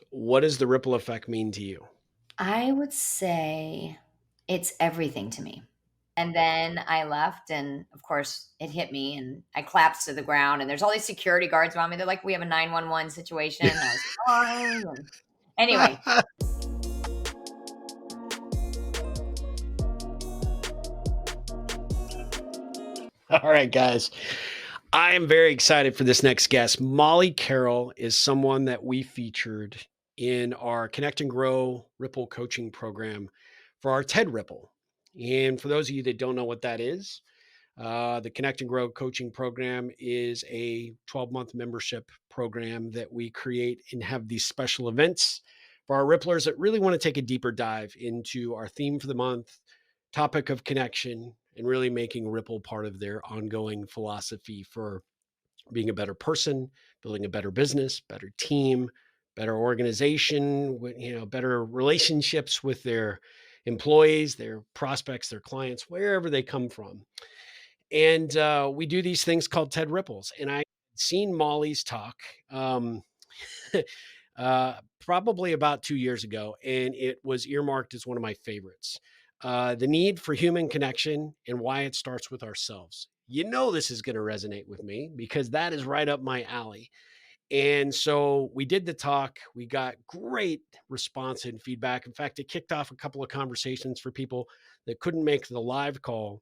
What does the ripple effect mean to you? I would say it's everything to me. And then I left, and of course, it hit me, and I collapsed to the ground. And there's all these security guards around me. They're like, "We have a 911 situation." I was fine. And anyway, All right, guys. I am very excited for this next guest. Molly Carroll is someone that we featured in our Connect and Grow Ripple coaching program for our TED Ripple. And for those of you that don't know what that is, the Connect and Grow coaching program is a 12-month membership program that we create and have these special events for our Ripplers that really want to take a deeper dive into our theme for the month, topic of connection, and really making Ripple part of their ongoing philosophy for being a better person, building a better business, better team, better organization, better relationships with their employees, their prospects, their clients, wherever they come from. And we do these things called TED Ripples. And I had seen Molly's talk probably about 2 years ago, and it was earmarked as one of my favorites. The need for human connection and why it starts with ourselves. You know, this is going to resonate with me because that is right up my alley. And so we did the talk. We got great response and feedback. In fact, it kicked off a couple of conversations for people that couldn't make the live call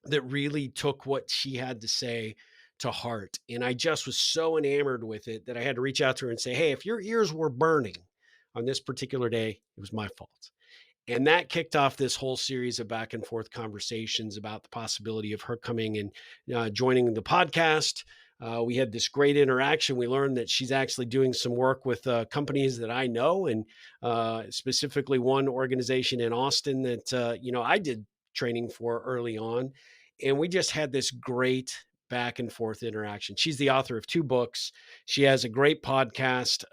that really took what she had to say to heart. And I just was so enamored with it that I had to reach out to her and say, "Hey, if your ears were burning on this particular day, it was my fault." And that kicked off this whole series of back and forth conversations about the possibility of her coming and joining the podcast. We had this great interaction. We learned that she's actually doing some work with companies that I know, and specifically one organization in Austin that I did training for early on, and we just had this great back and forth interaction. She's the author of two books. She has a great podcast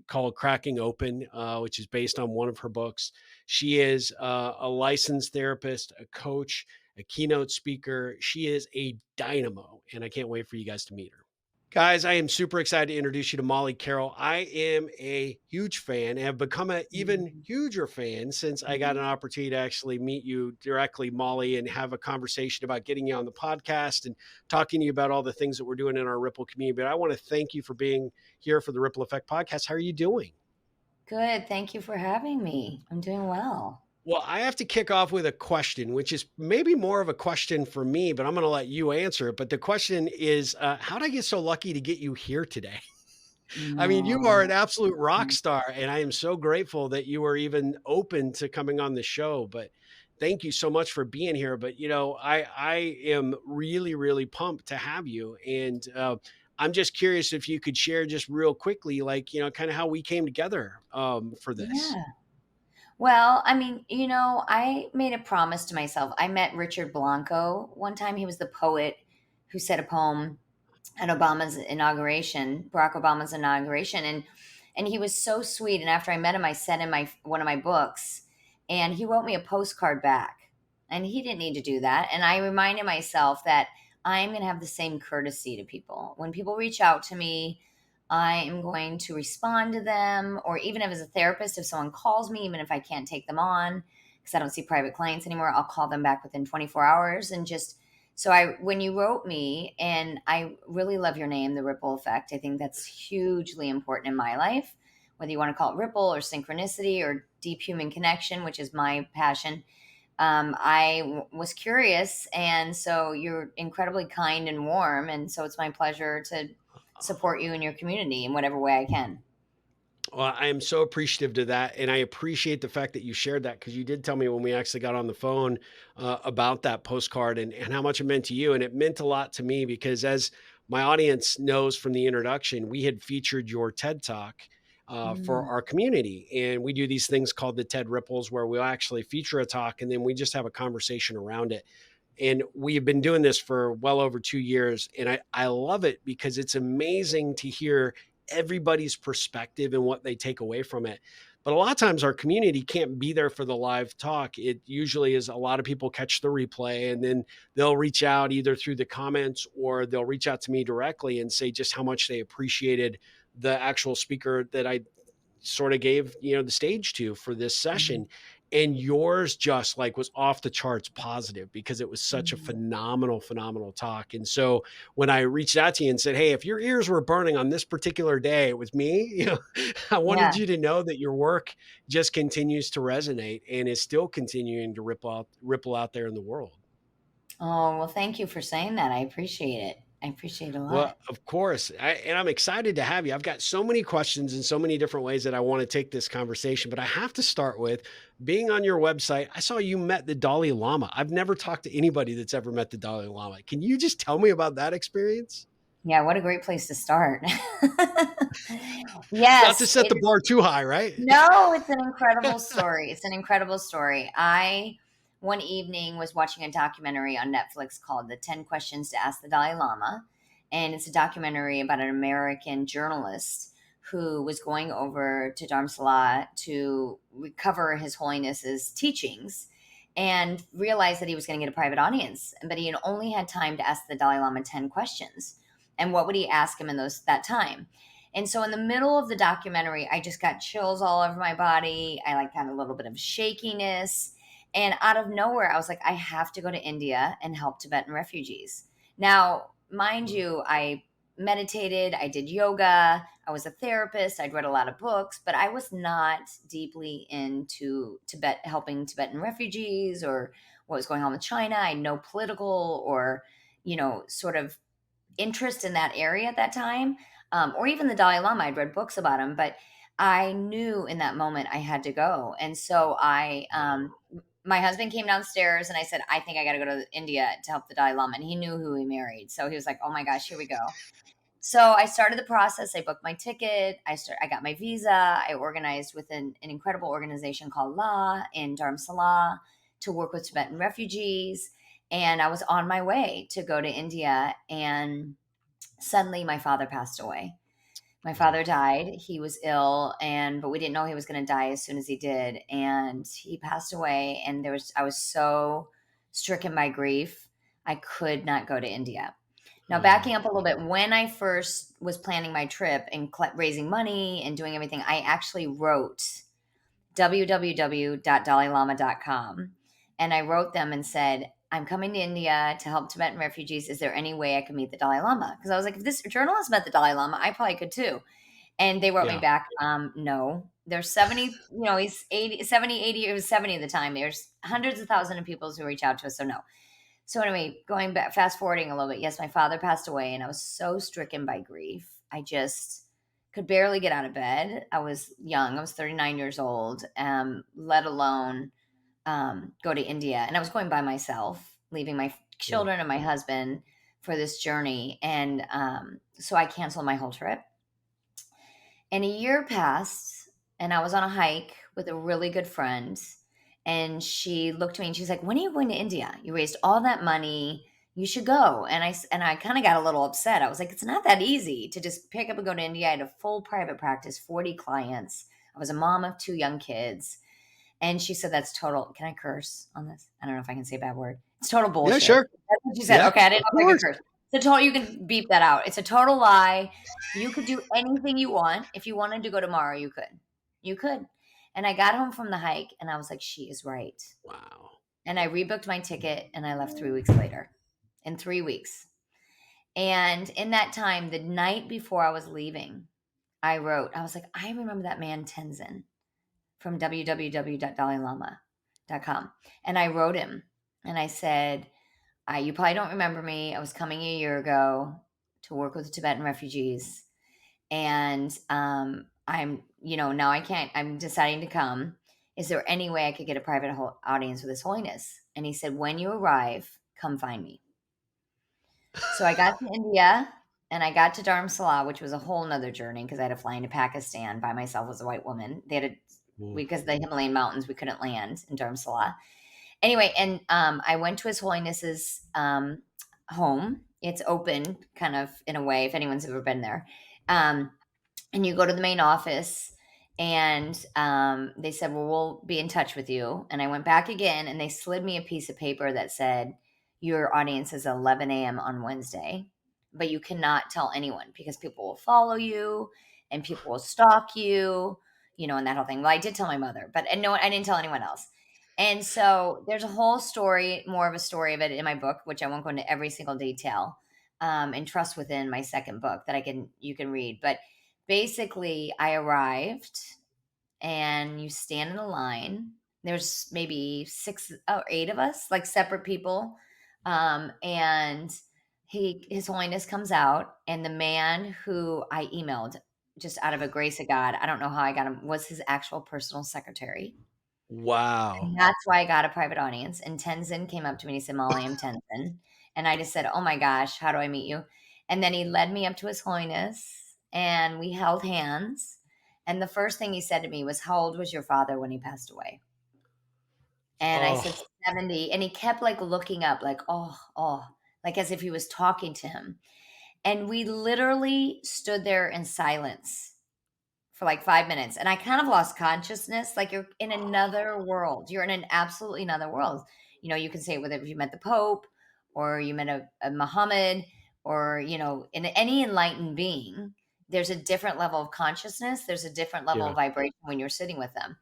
called Cracking Open, which is based on one of her books. She is a licensed therapist, a coach, a keynote speaker. She is a dynamo, and I can't wait for you guys to meet her. Guys, I am super excited to introduce you to Molly Carroll. I am a huge fan and have become an even mhm, huger fan since I got mhm. an opportunity to actually meet you directly, Molly, and have a conversation about getting you on the podcast and talking to you about all the things that we're doing in our Ripple community. But I want to thank you for being here for the Ripple Effect podcast. How are you doing? Good. Thank you for having me. I'm doing well. Well, I have to kick off with a question, which is maybe more of a question for me, but I'm going to let you answer it. But the question is, how did I get so lucky to get you here today? I mean, you are an No. absolute rock star, and I am so grateful that you were even open to coming on the show. But thank you so much for being here. But I am really really pumped to have you, and I'm just curious if you could share just real quickly, like kind of how we came together for this. Yeah. Well, I mean, I made a promise to myself. I met Richard Blanco one time. He was the poet who said a poem at Barack Obama's inauguration, and he was so sweet. And after I met him, I sent him my one of my books, and he wrote me a postcard back. And he didn't need to do that. And I reminded myself that I'm going to have the same courtesy to people. When people reach out to me, I am going to respond to them, or even if as a therapist, if someone calls me, even if I can't take them on because I don't see private clients anymore, I'll call them back within 24 hours and just so when you wrote me, and I really love your name, the ripple effect. I think that's hugely important in my life, whether you want to call it ripple or synchronicity or deep human connection, which is my passion. Was curious, and so you're incredibly kind and warm, and so it's my pleasure to support you in your community in whatever way I can. Well, I am so appreciative to that, and I appreciate the fact that you shared that because you did tell me when we actually got on the phone about that postcard and how much it meant to you, and it meant a lot to me because as my audience knows from the introduction, we had featured your TED Talk for Mm, our community, and we do these things called the TED Ripples, where we'll actually feature a talk and then we just have a conversation around it. And we've been doing this for well over 2 years. And I love it because it's amazing to hear everybody's perspective and what they take away from it. But a lot of times our community can't be there for the live talk. It usually is a lot of people catch the replay and then they'll reach out either through the comments or they'll reach out to me directly and say just how much they appreciated the actual speaker that I sort of gave, the stage to for this Mhm. session. And yours just like was off the charts positive because it was such a Mhm. phenomenal, phenomenal talk. And so when I reached out to you and said, "Hey, if your ears were burning on this particular day, it was me," I wanted Yeah. you to know that your work just continues to resonate and is still continuing to ripple out there in the world. Oh, well, thank you for saying that. I appreciate it. I appreciate it a Well, lot. of course. And I'm excited to have you. I've got so many questions and so many different ways that I want to take this conversation, but I have to start with being on your website. I saw you met the Dalai Lama. I've never talked to anybody that's ever met the Dalai Lama. Can you just tell me about that experience? Yeah, what a great place to start. Not to Yes, set the it's bar too high, right? no, it's an incredible story. It's an incredible story. I one evening was watching a documentary on Netflix called The 10 Questions to Ask the Dalai Lama, and it's a documentary about an American journalist who was going over to Dharamsala to recover His Holiness's teachings and realized that he was going to get a private audience, but he had only had time to ask the Dalai Lama 10 questions. And what would he ask him in those that time? And so in the middle of the documentary, I just got chills all over my body. I like got a little bit of shakiness. And out of nowhere, I was like, I have to go to India and help Tibetan refugees. Now, mind you, I meditated, I did yoga, I was a therapist, I'd read a lot of books, but I was not deeply into Tibet, helping Tibetan refugees or what was going on with China. I had no political or, sort of interest in that area at that time, or even the Dalai Lama. I'd read books about him, but I knew in that moment I had to go. And so my husband came downstairs and I said, I think I got to go to India to help the Dalai Lama. And he knew who he married. So he was like, oh my gosh, here we go. So I started the process. I booked my ticket. I got my visa. I organized with an incredible organization called La in Dharamsala to work with Tibetan refugees. And I was on my way to go to India. And suddenly my father passed away. My father Oh, died. He was ill, but we didn't know he was going to die as soon as he did. And he passed away. And I was so stricken by grief. I could not go to India. Now, backing up a oh, little bit, when I first was planning my trip and raising money and doing everything, I actually wrote www.dalailama.com. And I wrote them and said, I'm coming to India to help Tibetan refugees. Is there any way I can meet the Dalai Lama? Because I was like, if this journalist met the Dalai Lama, I probably could too. And they wrote me yeah. back, no. There's 70, he's 80, 70, 80, it was 70 at the time. There's hundreds of thousands of people who reach out to us. So no. So anyway, going back, fast forwarding a little bit. Yes, my father passed away and I was so stricken by grief. I just could barely get out of bed. I was young. I was 39 years old, let alone go to India. And I was going by myself, leaving my Yeah. children and my husband for this journey. And so I canceled my whole trip. And a year passed, and I was on a hike with a really good friend. And she looked at me and she's like, "When are you going to India? You raised all that money. You should go." And I kind of got a little upset. I was like, "It's not that easy to just pick up and go to India." I had a full private practice, 40 clients. I was a mom of two young kids. And she said, "That's total." Can I curse on this? I don't know if I can say a bad word. It's total Yeah, bullshit. sure. That's what she said. Yeah, Okay, I didn't of know if I could course. curse. It's a total. You can beep that out. It's a total lie. You could do anything you want. If you wanted to go tomorrow, you could. You could. And I got home from the hike, and I was like, "She is right." Wow. And I rebooked my ticket, and I left 3 weeks later. In 3 weeks. And in that time, the night before I was leaving, I was like, I remember that man Tenzin from www.dalailama.com. And I wrote him and I said, you probably don't remember me. I was coming a year ago to work with the Tibetan refugees. And now I can't, I'm deciding to come. Is there any way I could get a private audience with His Holiness? And he said, when you arrive, come find me. So I got to India and I got to Dharamsala, which was a whole nother journey because I had to fly into Pakistan by myself as a white woman. Mm, Because the Himalayan mountains, we couldn't land in Dharamsala. Anyway, and I went to His Holiness's home. It's open, kind of in a way, if anyone's ever been there. Um, and you go to the main office, and they said, "Well, we'll be in touch with you." And I went back again, and they slid me a piece of paper that said, "Your audience is 11 a.m. on Wednesday, but you cannot tell anyone because people will follow you and people will stalk you." and that whole thing. Well, I did tell my mother, but and no, I didn't tell anyone else. And so there's a whole story, more of a story of it in my book, which I won't go into every single detail, and trust within my second book that you can read. But basically, I arrived and you stand in a line. There's maybe 6 or 8 of us, like separate people. And His Holiness comes out, and the man who I emailed just out of a grace of God, I don't know how I got him, was his actual personal secretary. Wow. And that's why I got a private audience. And Tenzin came up to me and he said, Molly, I'm Tenzin. And I just said, oh my gosh, how do I meet you? And then he led me up to His Holiness and we held hands. And the first thing he said to me was, how old was your father when he passed away? And I said, Oh, 70. And he kept like looking up, like, oh, like as if he was talking to him. And we literally stood there in silence for like 5 minutes, and I kind of lost consciousness, like, you're in another world. You're in an absolutely another world. You can say whether if you met the Pope or you met a Muhammad or, in any enlightened being, there's a different level of consciousness, there's a different level yeah. of vibration when you're sitting with them.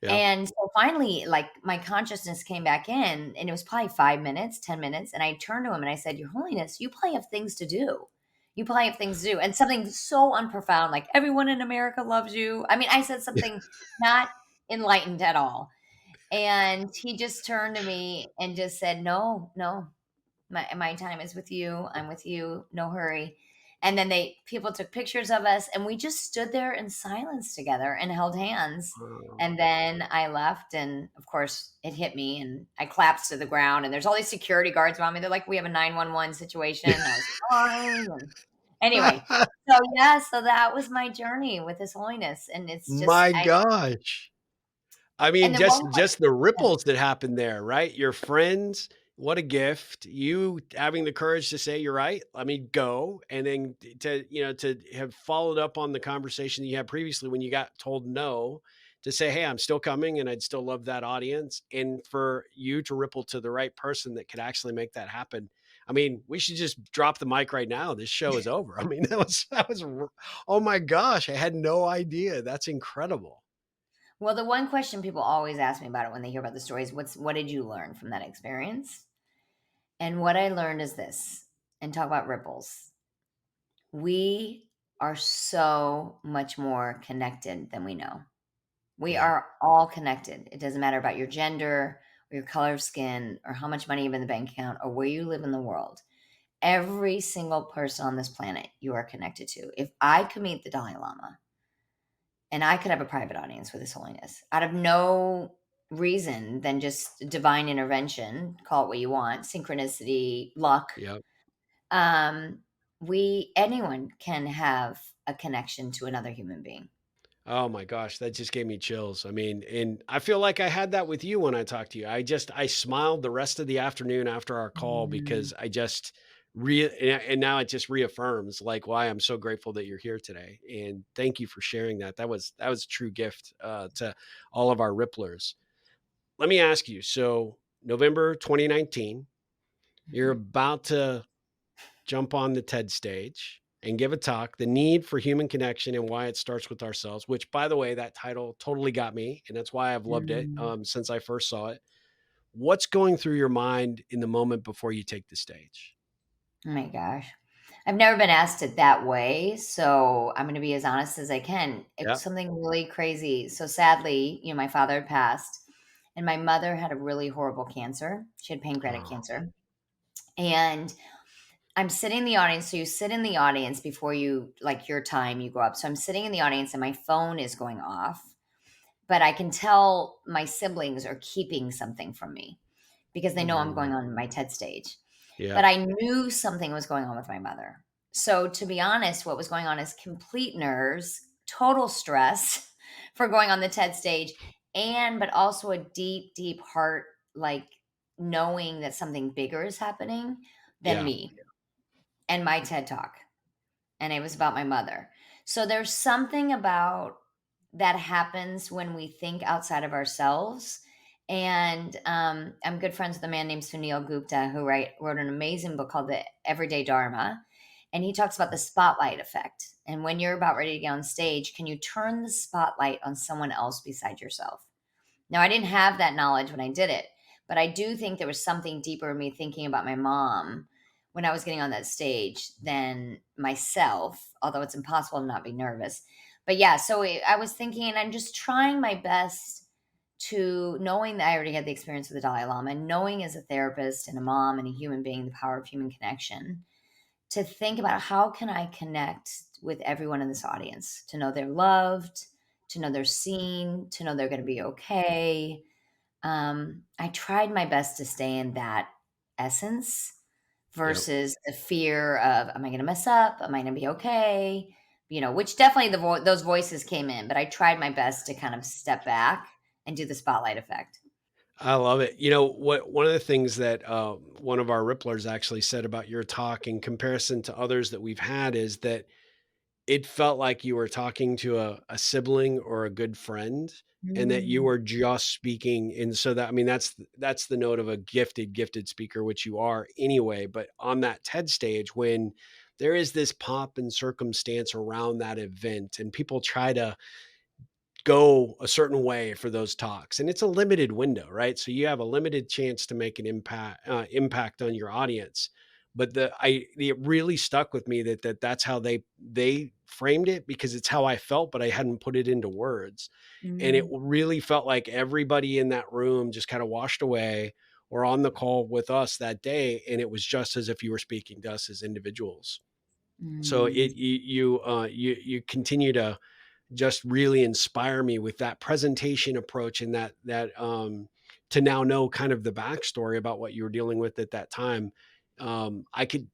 Yeah. And so finally, like, my consciousness came back in, and it was probably 5 minutes, 10 minutes, and I turned to him and I said, "Your Holiness, you probably have things to do. You probably have things to do." And something so unprofound, like, "Everyone in America loves you." I mean, I said something not enlightened at all. And he just turned to me and just said, "No, no. My time is with you. I'm with you. No hurry." And then people took pictures of us and we just stood there in silence together and held hands. Oh. And then I left and of course it hit me and I collapsed to the ground and there's all these security guards around me. They're like, "We have a 911 situation." And I was crying and anyway. So yeah, so that was my journey with His Holiness. And it's just My I gosh. I and mean, the one just the question. ripples that happened there, right? Your friends, what a gift. You having the courage to say, "You're right, let me go," and then to have followed up on the conversation that you had previously when you got told no, to say, "Hey, I'm still coming, and I'd still love that audience," and for you to ripple to the right person that could actually make that happen. I mean, we should just drop the mic right now. This show is over. I mean, oh my gosh, I had no idea. That's incredible. Well, the one question people always ask me about it when they hear about the stories, what did you learn from that experience? And what I learned is this, and talk about ripples. We are so much more connected than we know. We Yeah. are all connected. It doesn't matter about your gender or your color of skin or how much money you have in the bank account or where you live in the world. Every single person on this planet you are connected to. If I could meet the Dalai Lama and I could have a private audience with His Holiness out of no reason than just divine intervention, call it what you want, synchronicity, luck, Yep. um, we anyone can have a connection to another human being. Oh my gosh, that just gave me chills. I mean, and I feel like I had that with you when I talked to you. I smiled the rest of the afternoon after our call Mm. because I just and now it just reaffirms like why I'm so grateful that you're here today. And thank you for sharing that. That was a true gift to all of our Ripplers. Let me ask you. So November 2019, you're Mhm. about to jump on the TED stage and give a talk, The Need for Human Connection and Why It Starts with Ourselves, which, by the way, that title totally got me. And that's why I've loved it Mm. since I first saw it. What's going through your mind in the moment before you take the stage? Oh my gosh. I've never been asked it that way, so I'm gonna be as honest as I can. Yeah. It's something really crazy. So sadly, my father had passed, and my mother had a really horrible cancer. She had pancreatic Oh, cancer. And I'm sitting in the audience. So you sit in the audience before you like your time, you go up. So I'm sitting in the audience and my phone is going off, but I can tell my siblings are keeping something from me because they know I'm going mm, on my TED stage. yeah. But I knew something was going on with my mother. So to be honest, what was going on is complete nerves, total stress for going on the TED stage, and but also a deep, deep heart, like knowing that something bigger is happening than Yeah. me and my TED talk. And it was about my mother. So there's something about that happens when we think outside of ourselves. And I'm good friends with a man named Sunil Gupta who wrote an amazing book called The Everyday Dharma. And he talks about the spotlight effect. And when you're about ready to get on stage, can you turn the spotlight on someone else beside yourself? Now, I didn't have that knowledge when I did it, but I do think there was something deeper in me thinking about my mom when I was getting on that stage than myself, although it's impossible to not be nervous. But yeah, so I was thinking, and I'm just trying my best to, knowing that I already had the experience with the Dalai Lama, and knowing as a therapist and a mom and a human being the power of human connection, to think about how can I connect with everyone in this audience to know they're loved, to know they're seen, to know they're going to be okay. I tried my best to stay in that essence Yep. versus the fear of, am I going to mess up? Am I going to be okay? Which definitely those voices came in, but I tried my best to kind of step back and do the spotlight effect. I love it. What one of the things that one of our Ripplers actually said about your talk in comparison to others that we've had is that it felt like you were talking to a sibling or a good friend, and that you Mm, were just speaking. And so that, I mean, that's the note of a gifted speaker, which you are anyway. But on that TED stage, when there is this pomp and circumstance around that event, and people try to go a certain way for those talks, and it's a limited window, right? So you have a limited chance to make an impact on your audience. But it really stuck with me that's how they framed it, because it's how I felt, but I hadn't put it into words. And it mm, really felt like everybody in that room just kind of washed away or on the call with us that day, and it was just as if you were speaking to us as individuals. So mm, you continue to just really inspire me with that presentation approach, and to now know kind of the backstory about what you were dealing with at that time. I could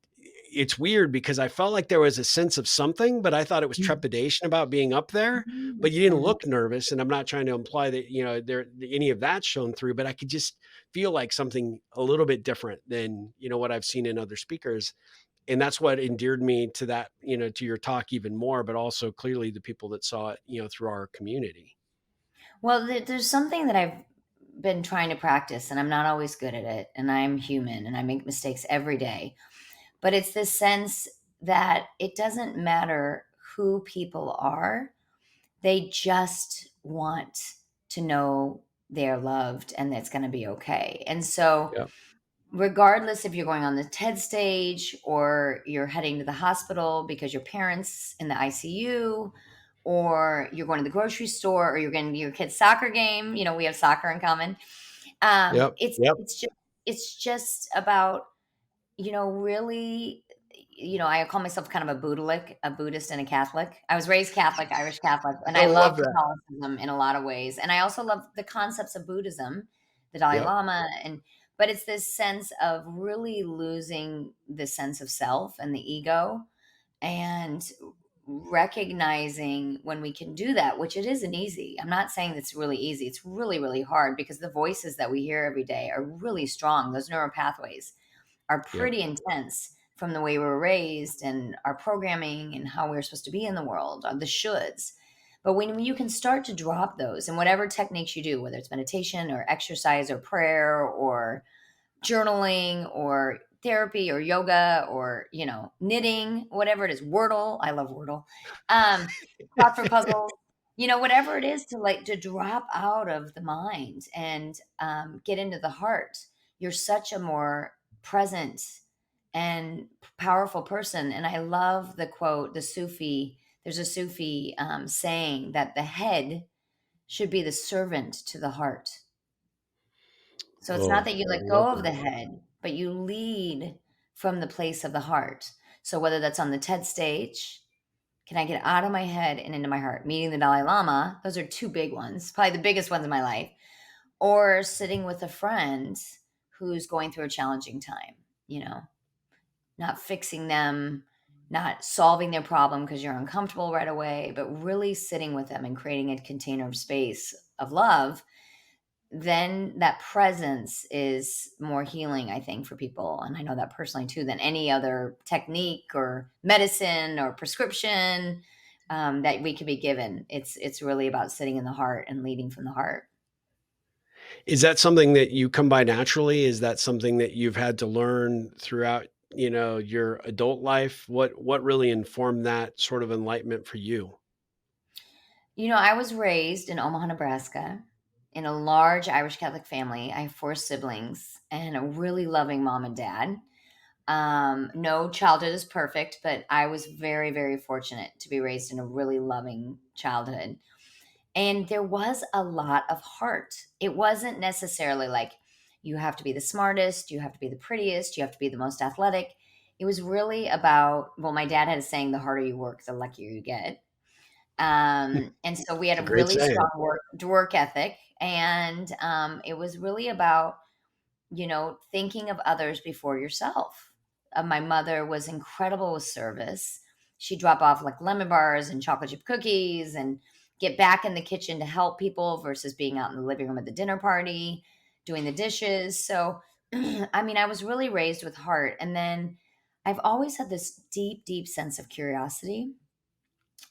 It's weird because I felt like there was a sense of something, but I thought it was mm, trepidation about being up there. But you didn't mm. look nervous, and I'm not trying to imply that there any of that shone through, but I could just feel like something a little bit different than what I've seen in other speakers. And that's what endeared me to that, to your talk even more, but also clearly the people that saw it, through our community. Well, there's something that I've been trying to practice, and I'm not always good at it, and I'm human, and I make mistakes every day. But it's this sense that it doesn't matter who people are, they just want to know they're loved and that it's going to be okay. And so, Yeah. regardless if you're going on the TED stage or you're heading to the hospital because your parents in the ICU, or you're going to the grocery store, or you're going to your kid's soccer game, we have soccer in common. Yep. It's Yep. it's just about, really, I call myself kind of a Buddhist and a Catholic. I was raised Catholic, Irish Catholic, and I I love love that. Catholicism in a lot of ways. And I also love the concepts of Buddhism, the Dalai Yep. Lama, but it's this sense of really losing the sense of self and the ego, and recognizing when we can do that, which it isn't easy. I'm not saying it's really easy. It's really, really hard because the voices that we hear every day are really strong. Those neural pathways are Yep. pretty intense from the way we were raised and our programming and how we're supposed to be in the world, the shoulds. But when you can start to drop those, and whatever techniques you do, whether it's meditation or exercise or prayer or journaling or therapy or yoga or knitting, whatever it is, Wordle, I love Wordle, crossword puzzles, whatever it is, to drop out of the mind and get into the heart. You're such a more present and powerful person. And I love the quote, there's a Sufi saying that the head should be the servant to the heart. So it's not Oh, that you I let love go of that. the head, but you lead from the place of the heart. So whether that's on the TED stage, can I get out of my head and into my heart? Meeting the Dalai Lama, those are two big ones, probably the biggest ones in my life. Or sitting with a friend who's going through a challenging time, you know, not fixing them, not solving their problem because you're uncomfortable right away, but really sitting with them and creating a container of space of love. Then that presence is more healing, I think, for people, and I know that personally too, than any other technique or medicine or prescription, that we could be given. It's really about sitting in the heart and leading from the heart. Is that something that you come by naturally? Is that something that you've had to learn throughout, your adult life? What really informed that sort of enlightenment for you? I was raised in Omaha, Nebraska, in a large Irish Catholic family. I have 4 siblings and a really loving mom and dad. No childhood is perfect, but I was very, very fortunate to be raised in a really loving childhood. And there was a lot of heart. It wasn't necessarily like you have to be the smartest, you have to be the prettiest, you have to be the most athletic. It was really about, well, my dad had a saying, the harder you work, the luckier you get. And so we had It's a a great really saying. strong work ethic. And it was really about thinking of others before yourself. My mother was incredible with service. She'd drop off like lemon bars and chocolate chip cookies and get back in the kitchen to help people versus being out in the living room at the dinner party doing the dishes. So, I mean, I was really raised with heart. And then I've always had this deep, deep sense of curiosity.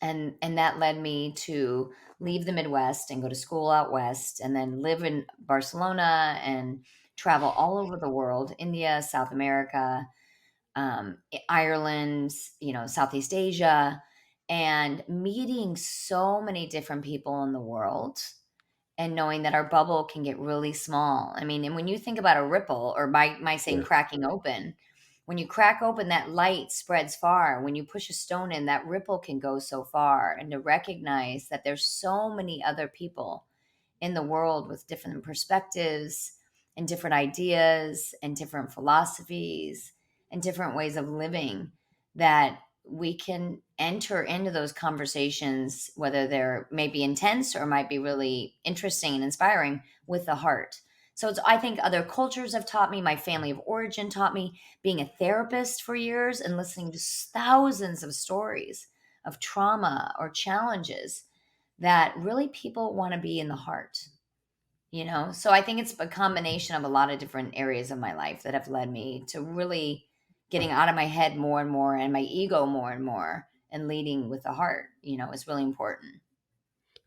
And that led me to leave the Midwest and go to school out west and then live in Barcelona and travel all over the world, India, South America, Ireland, Southeast Asia, and meeting so many different people in the world and knowing that our bubble can get really small. I mean, and when you think about a ripple, or my saying Yeah. cracking open, when you crack open, that light spreads far. When you push a stone in, that ripple can go so far. And to recognize that there's so many other people in the world with different perspectives and different ideas and different philosophies and different ways of living, that we can enter into those conversations, whether they're maybe intense or might be really interesting and inspiring, with the heart. So I think other cultures have taught me, my family of origin taught me, being a therapist for years and listening to thousands of stories of trauma or challenges, that really people want to be in the heart. So I think it's a combination of a lot of different areas of my life that have led me to really getting out of my head more and more and my ego more and more and leading with the heart is really important.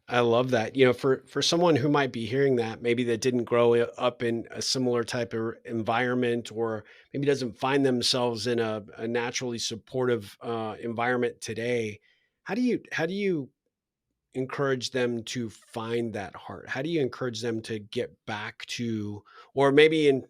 I love that. For someone who might be hearing that, maybe that didn't grow up in a similar type of environment, or maybe doesn't find themselves in a naturally supportive environment today, how do you encourage them to find that heart? How do you encourage them to get back to, or maybe in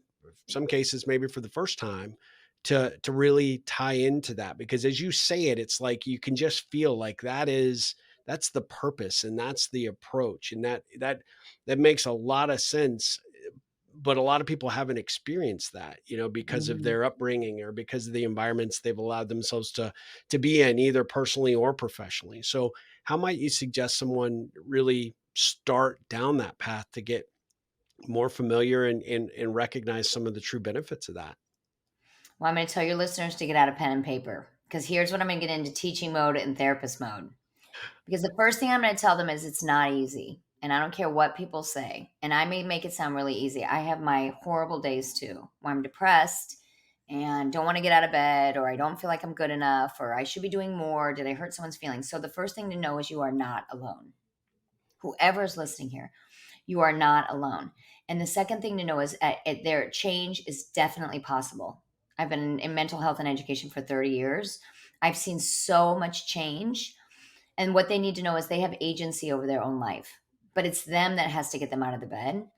some cases, maybe for the first time, to really tie into that? Because as you say it, it's like you can just feel like that's the purpose and that's the approach, and that makes a lot of sense. But a lot of people haven't experienced that, because of Mhm. their upbringing or because of the environments they've allowed themselves to be in, either personally or professionally. So how might you suggest someone really start down that path to get more familiar and recognize some of the true benefits of that? Well, I'm going to tell your listeners to get out a pen and paper, because here's what I'm going to get into teaching mode and therapist mode. Because the first thing I'm going to tell them is it's not easy. And I don't care what people say. And I may make it sound really easy. I have my horrible days too, where I'm depressed and don't want to get out of bed, or I don't feel like I'm good enough, or I should be doing more. Did I hurt someone's feelings? So the first thing to know is you are not alone. Whoever is listening here, you are not alone. And the second thing to know is their change is definitely possible. I've been in mental health and education for 30 years. I've seen so much change, and what they need to know is they have agency over their own life, but it's them that has to get them out of the bed.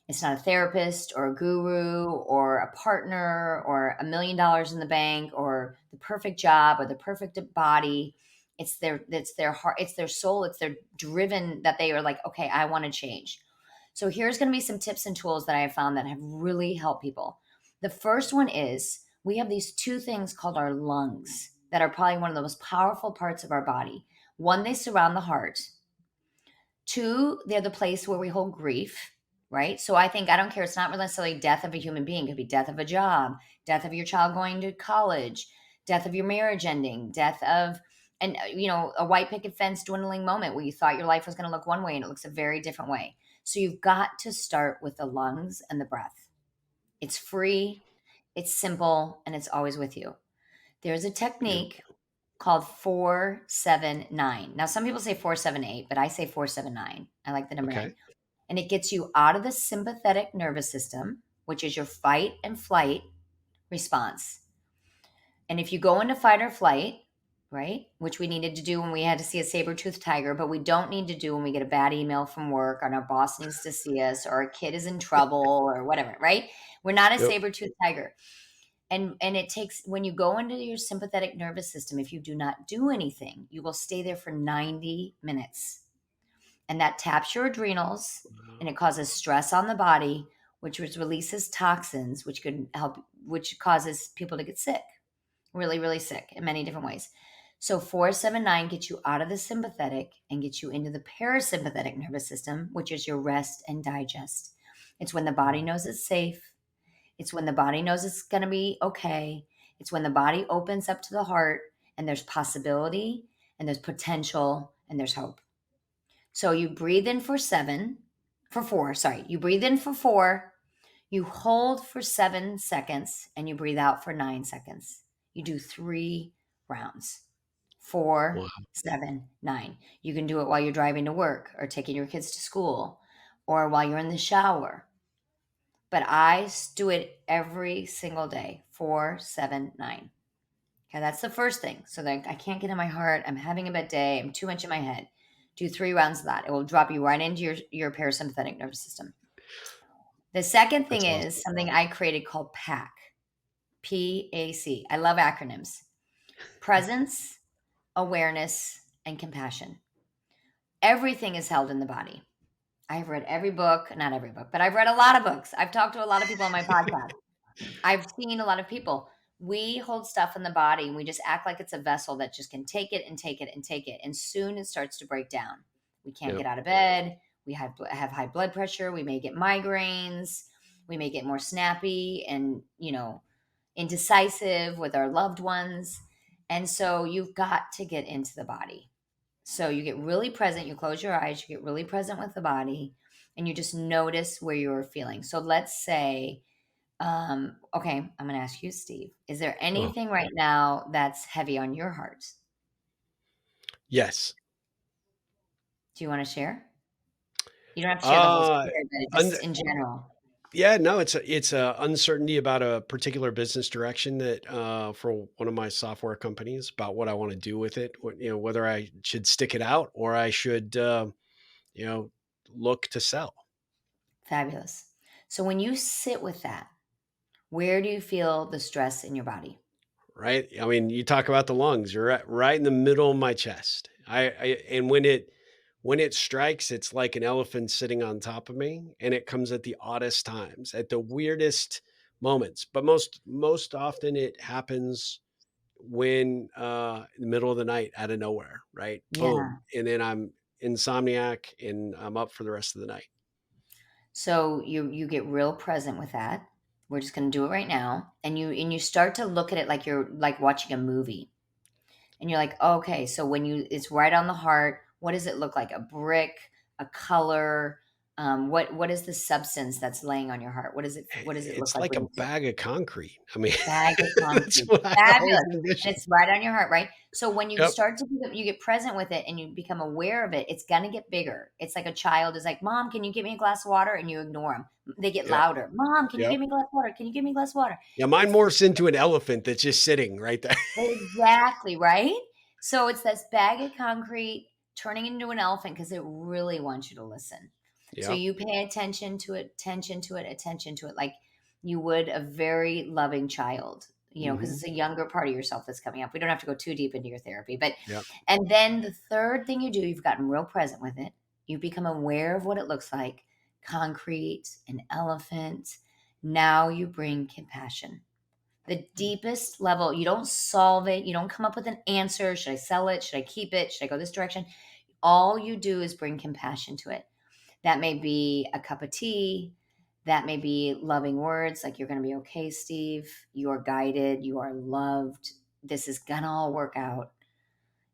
It's not a therapist or a guru or a partner or $1 million in the bank or the perfect job or the perfect body. It's their heart, it's their soul, it's their driven, that they are like, okay, I want to change. So here's going to be some tips and tools that I have found that have really helped people. The first one is, we have these two things called our lungs that are probably one of the most powerful parts of our body. One, they surround the heart. Two, they're the place where we hold grief, right? So I think, I don't care, it's not necessarily death of a human being. It could be death of a job, death of your child going to college, death of your marriage ending, death of, and a white picket fence dwindling moment where you thought your life was going to look one way and it looks a very different way. So you've got to start with the lungs and the breath. It's free, it's simple, and it's always with you. There's a Yeah. technique called 4-7-9. Now, some people say 4-7-8, but I say 4-7-9. I like the number nine. Okay. And it gets you out of the sympathetic nervous system, which is your fight and flight response, And if you go into fight or flight, right, which we needed to do when we had to see a saber-toothed tiger, but we don't need to do when we get a bad email from work and our boss needs to see us or our kid is in trouble or whatever, right? We're not a Yep. saber-toothed tiger. And it takes, when you go into your sympathetic nervous system, if you do not do anything, you will stay there for 90 minutes. And that taps your adrenals and Wow. it causes stress on the body, releases toxins, which causes people to get sick, really, really sick in many different ways. So 479 gets you out of the sympathetic and gets you into the parasympathetic nervous system, which is your rest and digest. It's when the body knows it's safe. It's when the body knows it's going to be okay. It's when the body opens up to the heart and there's possibility and there's potential and there's hope. So you breathe in for four, sorry. You breathe in for 4, you hold for 7 seconds, and you breathe out for 9 seconds. You do 3 rounds. Wow. 4, 7, 9. You can do it while you're driving to work or taking your kids to school or while you're in the shower. But do it every single day. 4, 7, 9. Okay, that's the first thing. So that I can't get in my heart. I'm having a bad day. I'm too much in my head. Do 3 rounds of that. It will drop you right into your parasympathetic nervous system. The second thing That's is awesome. something I created called PAC. PAC. I love acronyms. Presence, awareness, and compassion. Everything is held in the body. I've read every book, not every book, but I've read a lot of books. I've talked to a lot of people on my podcast. I've seen a lot of people. We hold stuff in the body and we just act like it's a vessel that just can take it and take it and take it. And soon it starts to break down. We can't Yep. get out of bed. We have high blood pressure. We may get migraines. We may get more snappy and, indecisive with our loved ones. And so you've got to get into the body. So you get really present. You close your eyes, you get really present with the body, and you just notice where you're feeling. So let's say, okay, I'm going to ask you, Steve, is there Oh, anything right now that's heavy on your heart? yes. Do you want to share? You don't have to share the whole Uh, story, but und just in general. Yeah, no, it's a uncertainty about a particular business direction that, for one of my software companies, about what I wanna do with it, whether I should stick it out or I should, you know, look to sell, Fabulous. So when you sit with that, where do you feel the stress in your body? right? I mean, you talk about the lungs, you're right in the middle of my chest. And when it strikes, it's like an elephant sitting on top of me, and it comes at the oddest times, at the weirdest moments. But most often it happens in the middle of the night out of nowhere, right? Boom. Yeah. And then I'm insomniac and I'm up for the rest of the night. So you get real present with that. We're just going to do it right now, and you start to look at it like you're like watching a movie. And you're like, okay, so it's right on the heart. What does it look like? A brick, a color? What is the substance that's laying on your heart? What does it look It's like like when a you sit? bag of concrete. I mean, Bag of that's concrete. what I always Fabulous. And envision. it's right on your heart, right? So when you Yep. start to you get present with it and you become aware of it, it's gonna get bigger. It's like a child is like, "Mom, can you get me a glass of water?" And you ignore them. They get Yep. louder. "Mom, can you Yep. get me a glass of water? Can you give me a glass of water?" Yeah, mine It's the morphs into an elephant that's just sitting right there. Exactly, right? So it's this bag of concrete turning into an elephant because it really wants you to listen. So Yep. you pay attention to it, like you would a very loving child, because Mhm. it's a younger part of yourself that's coming up. We don't have to go too deep into your therapy, but Yep. and then the third thing you do, you've gotten real present with it. You become aware of what it looks like, concrete, an elephant. Now you bring compassion, the deepest level. You don't solve it. You don't come up with an answer. Should I sell it? Should I keep it? Should I go this direction? All you do is bring compassion to it. That may be a cup of tea. That may be loving words like, you're going to be okay, Steve. You are guided. You are loved. This is going to all work out.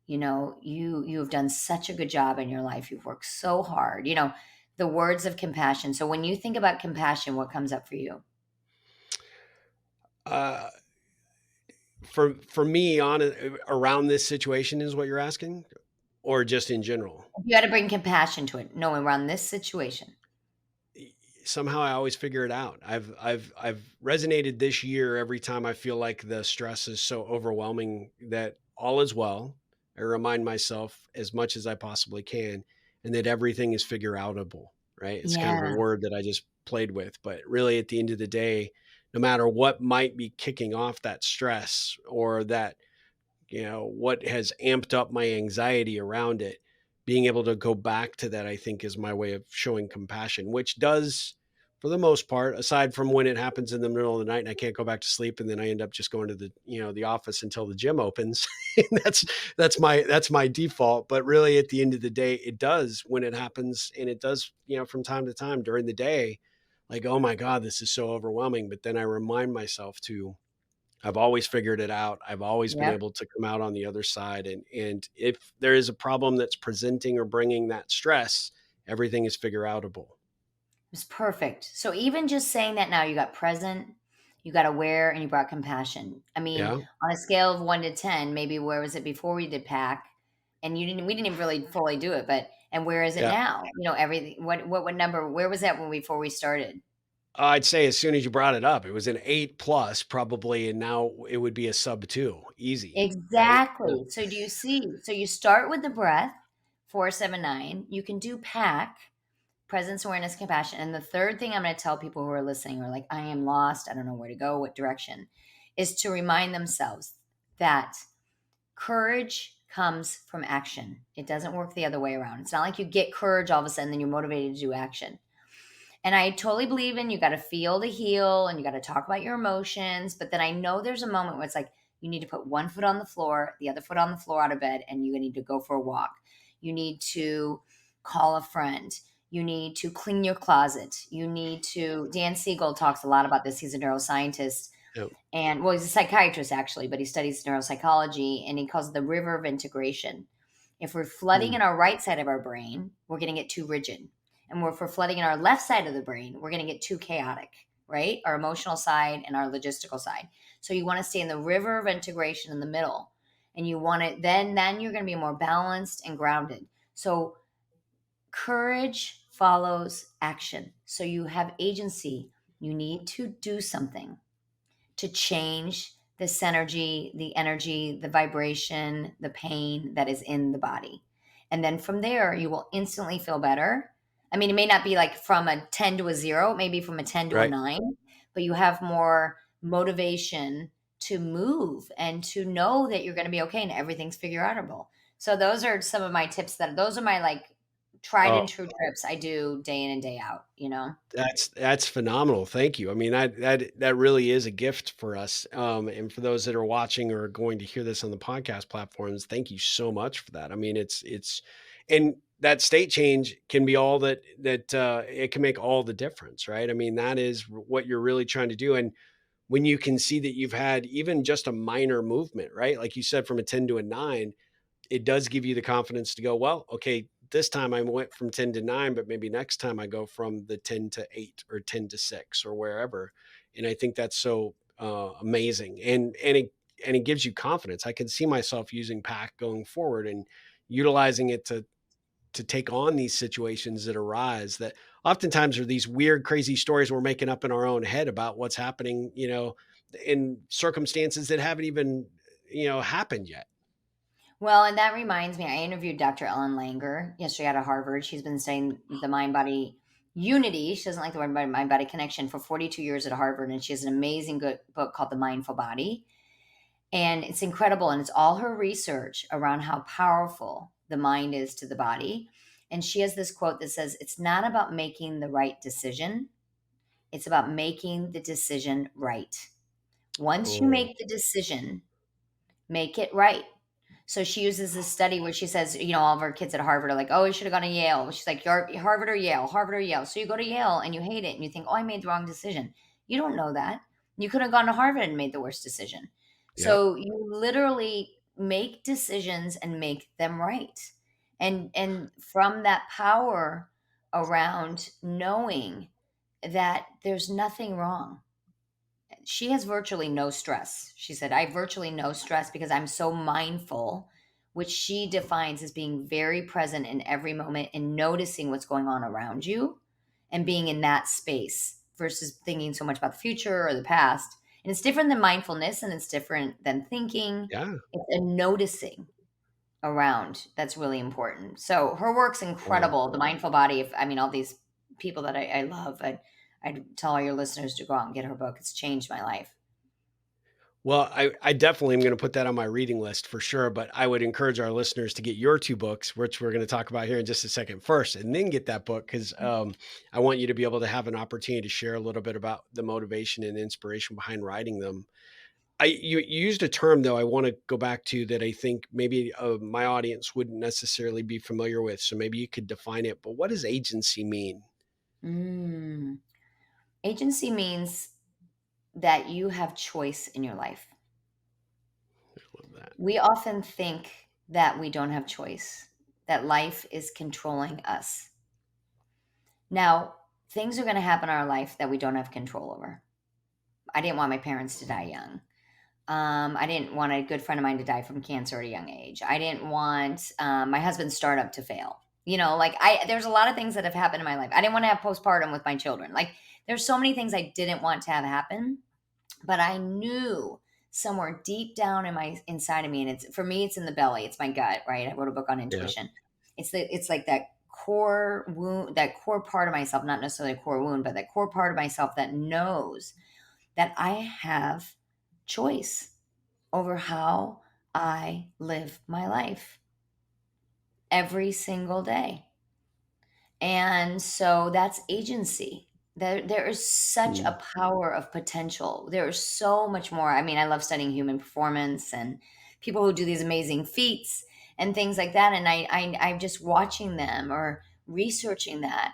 You have done such a good job in your life. You've worked so hard. The words of compassion. So when you think about compassion, what comes up for you? Uh, for me around this situation is what you're asking, or just in general? If you had to bring compassion to it, no, around this situation. somehow I always figure it out. I've resonated this year every time I feel like the stress is so overwhelming that all is well. I remind myself as much as I possibly can, and that everything is figure outable, right? It's kind of a Yeah. word that I just played with, but really at the end of the day, no matter what might be kicking off that stress or that, what has amped up my anxiety around it, being able to go back to that, I think, is my way of showing compassion, which does, for the most part, aside from when it happens in the middle of the night and I can't go back to sleep, and then I end up just going to the office until the gym opens. And that's my default. But really, at the end of the day, it does when it happens, and it does, from time to time during the day, like, oh my God, this is so overwhelming. But then I remind myself to, I've always figured it out. I've always been Yep. able to come out on the other side, and if there is a problem that's presenting or bringing that stress, everything is figure outable. It's perfect. So even just saying that now, you got present, you got aware, and you brought compassion. I mean, Yeah, on a scale of 1 to 10, maybe where was it before we did pack? And we didn't even really fully do it, but and where is it yeah. now? Everything. What number? Where was that when before we started? I'd say as soon as you brought it up, it was an 8 plus probably, and now it would be a sub 2, easy, right? Yeah. Exactly. So do you see? So you start with the breath, 4, 7, 9. You can do pack, presence, awareness, compassion. And the third thing I'm going to tell people who are listening who are like, I am lost, I don't know where to go, what direction, is to remind themselves that courage comes from action. It doesn't work the other way around. It's not like you get courage all of a sudden, then you're motivated to do action. And I totally believe in you got to feel to heal and you got to talk about your emotions. But then I know there's a moment where it's like you need to put one foot on the floor, the other foot on the floor out of bed, and you need to go for a walk. You need to call a friend. You need to clean your closet. You need to, Dan Siegel talks a lot about this. He's a neuroscientist Yeah. and, well, he's a psychiatrist actually, but he studies neuropsychology and he calls it the river of integration. If we're flooding Mm. in our right side of our brain, we're going to get too rigid. And if we're flooding in our left side of the brain, we're going to get too chaotic, right? Our emotional side and our logistical side. So you want to stay in the river of integration in the middle. And you want it, then you're going to be more balanced and grounded. So courage follows action. So you have agency. You need to do something to change this energy, the vibration, the pain that is in the body. And then from there, you will instantly feel better. I mean, it may not be like from a 10 to a 0, maybe from a 10 to a Right. 9, but you have more motivation to move and to know that you're going to be okay and everything's figure outable. So those are some of my tips those are my like tried Oh, and true trips I do day in and day out. that's phenomenal. Thank you. I mean, that really is a gift for us. And for those that are watching or going to hear this on the podcast platforms, thank you so much for that. I mean, and that state change can be all that it can make all the difference, right? I mean, that is what you're really trying to do. And when you can see that you've had even just a minor movement, right? Like you said, from a 10 to a 9, it does give you the confidence to go, well, okay, this time I went from 10 to 9, but maybe next time I go from the 10 to 8 or 10 to 6 or wherever. And I think that's so amazing. And it gives you confidence. I can see myself using pack going forward and utilizing it to take on these situations that arise that oftentimes are these weird, crazy stories we're making up in our own head about what's happening, in circumstances that haven't even, happened yet. Well, and that reminds me, I interviewed Dr. Ellen Langer yesterday out of Harvard. She's been studying the mind body unity. She doesn't like the word mind body connection for 42 years at Harvard. And she has an amazing good book called The Mindful Body. And it's incredible. And it's all her research around how powerful the mind is to the body. And she has this quote that says, it's not about making the right decision, it's about making the decision right. Once you Oh, make the decision, make it right. So she uses this study where she says, all of our kids at Harvard are like, oh, you should have gone to Yale. She's like, you're Harvard or Yale, Harvard or Yale. So you go to Yale and you hate it and you think, oh, I made the wrong decision. You don't know that. You could have gone to Harvard and made the worst decision. yep. So you literally make decisions and make them right. And from that power around knowing that there's nothing wrong, she has virtually no stress. She said, I have virtually no stress because I'm so mindful, which she defines as being very present in every moment and noticing what's going on around you and being in that space versus thinking so much about the future or the past. And it's different than mindfulness and it's different than thinking. Yeah. It's a noticing around that's really important. So her work's Wow. incredible. The Mindful Body, if I mean all these people that I love, I'd tell all your listeners to go out and get her book. It's changed my life. Well, I definitely am going to put that on my reading list for sure. But I would encourage our listeners to get your two books, which we're going to talk about here in just a second first, and then get that book because I want you to be able to have an opportunity to share a little bit about the motivation and inspiration behind writing them. You used a term though I want to go back to that I think maybe my audience wouldn't necessarily be familiar with. So maybe you could define it. But what does agency mean? Mm. Agency means that you have choice in your life. I love that. We often think that we don't have choice, that life is controlling us. Now, things are going to happen in our life that we don't have control over. I didn't want my parents to die young. I didn't want a good friend of mine to die from cancer at a young age. I didn't want my husband's startup to fail. Like there's a lot of things that have happened in my life. I didn't want to have postpartum with my children. Like there's so many things I didn't want to have happen, but I knew somewhere deep down in my inside of me, and it's for me, it's in the belly. It's my gut, right? I wrote a book on Yeah. intuition. It's like that core wound, that core part of myself, not necessarily a core wound, but that core part of myself that knows that I have choice over how I live my life every single day. And so that's agency. There is such Hmm. a power of potential. There is so much more. I mean, I love studying human performance and people who do these amazing feats and things like that. And I'm just watching them or researching that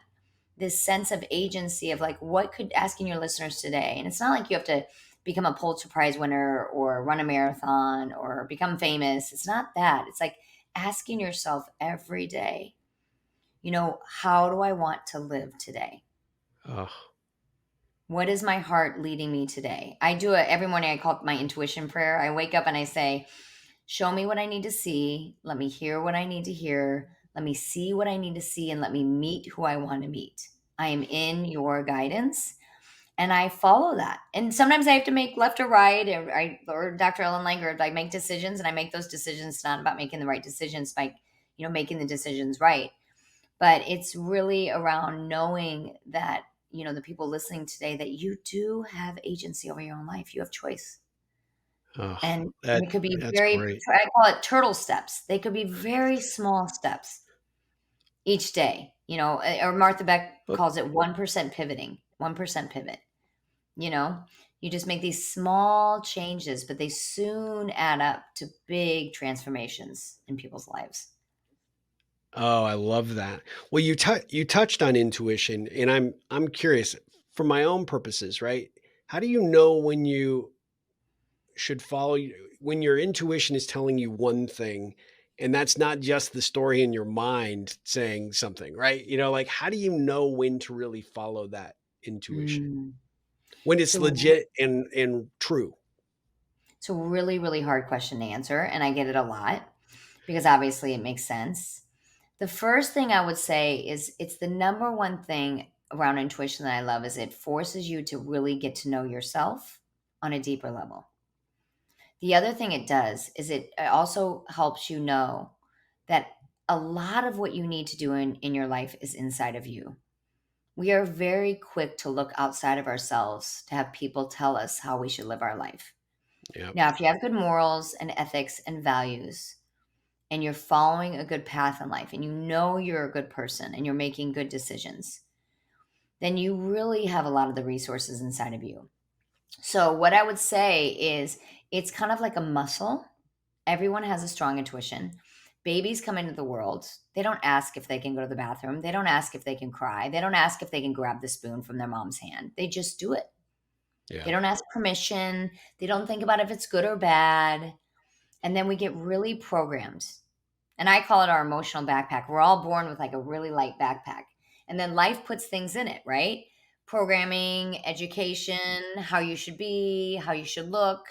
this sense of agency of like what could asking your listeners today. And it's not like you have to become a Pulitzer Prize winner or run a marathon or become famous. It's not that. It's like asking yourself every day, how do I want to live today? Oh, What is my heart leading me today? I do it every morning. I call it my intuition prayer. I wake up and I say, show me what I need to see. Let me hear what I need to hear. Let me see what I need to see and let me meet who I want to meet. I am in your guidance and I follow that. And sometimes I have to make left or right or Dr. Ellen Langer, like make decisions and I make those decisions not about making the right decisions, by, making the decisions right. But it's really around knowing that, the people listening today, that you do have agency over your own life. You have choice. oh, And that it could be that's very, great. I call it turtle steps. They could be very small steps each day, or Martha Beck Well, calls it 1% pivoting, 1% pivot. You know, you just make these small changes, but they soon add up to big transformations in people's lives. oh, I love that. Well, you touched on intuition, and I'm curious for my own purposes, right? How do you know when you should when your intuition is telling you one thing, and that's not just the story in your mind saying something, right? Like how do you know when to really follow that intuition? Mm. When it's So legit and true. It's a really, really hard question to answer, and I get it a lot because obviously it makes sense. The first thing I would say is it's the number one thing around intuition that I love is it forces you to really get to know yourself on a deeper level. The other thing it does is it also helps you know that a lot of what you need to do in your life is inside of you. We are very quick to look outside of ourselves to have people tell us how we should live our life. Yep. Now, if you have good morals and ethics and values, and you're following a good path in life, and you know you're a good person and you're making good decisions, then you really have a lot of the resources inside of you. So, what I would say is it's kind of like a muscle. Everyone has a strong intuition. Babies come into the world. They don't ask if they can go to the bathroom. They don't ask if they can cry. They don't ask if they can grab the spoon from their mom's hand. They just do it. They Yeah. don't ask permission. They don't think about if it's good or bad. And then we get really programmed. And I call it our emotional backpack. We're all born with like a really light backpack. And then life puts things in it, right? Programming, education, how you should be, how you should look,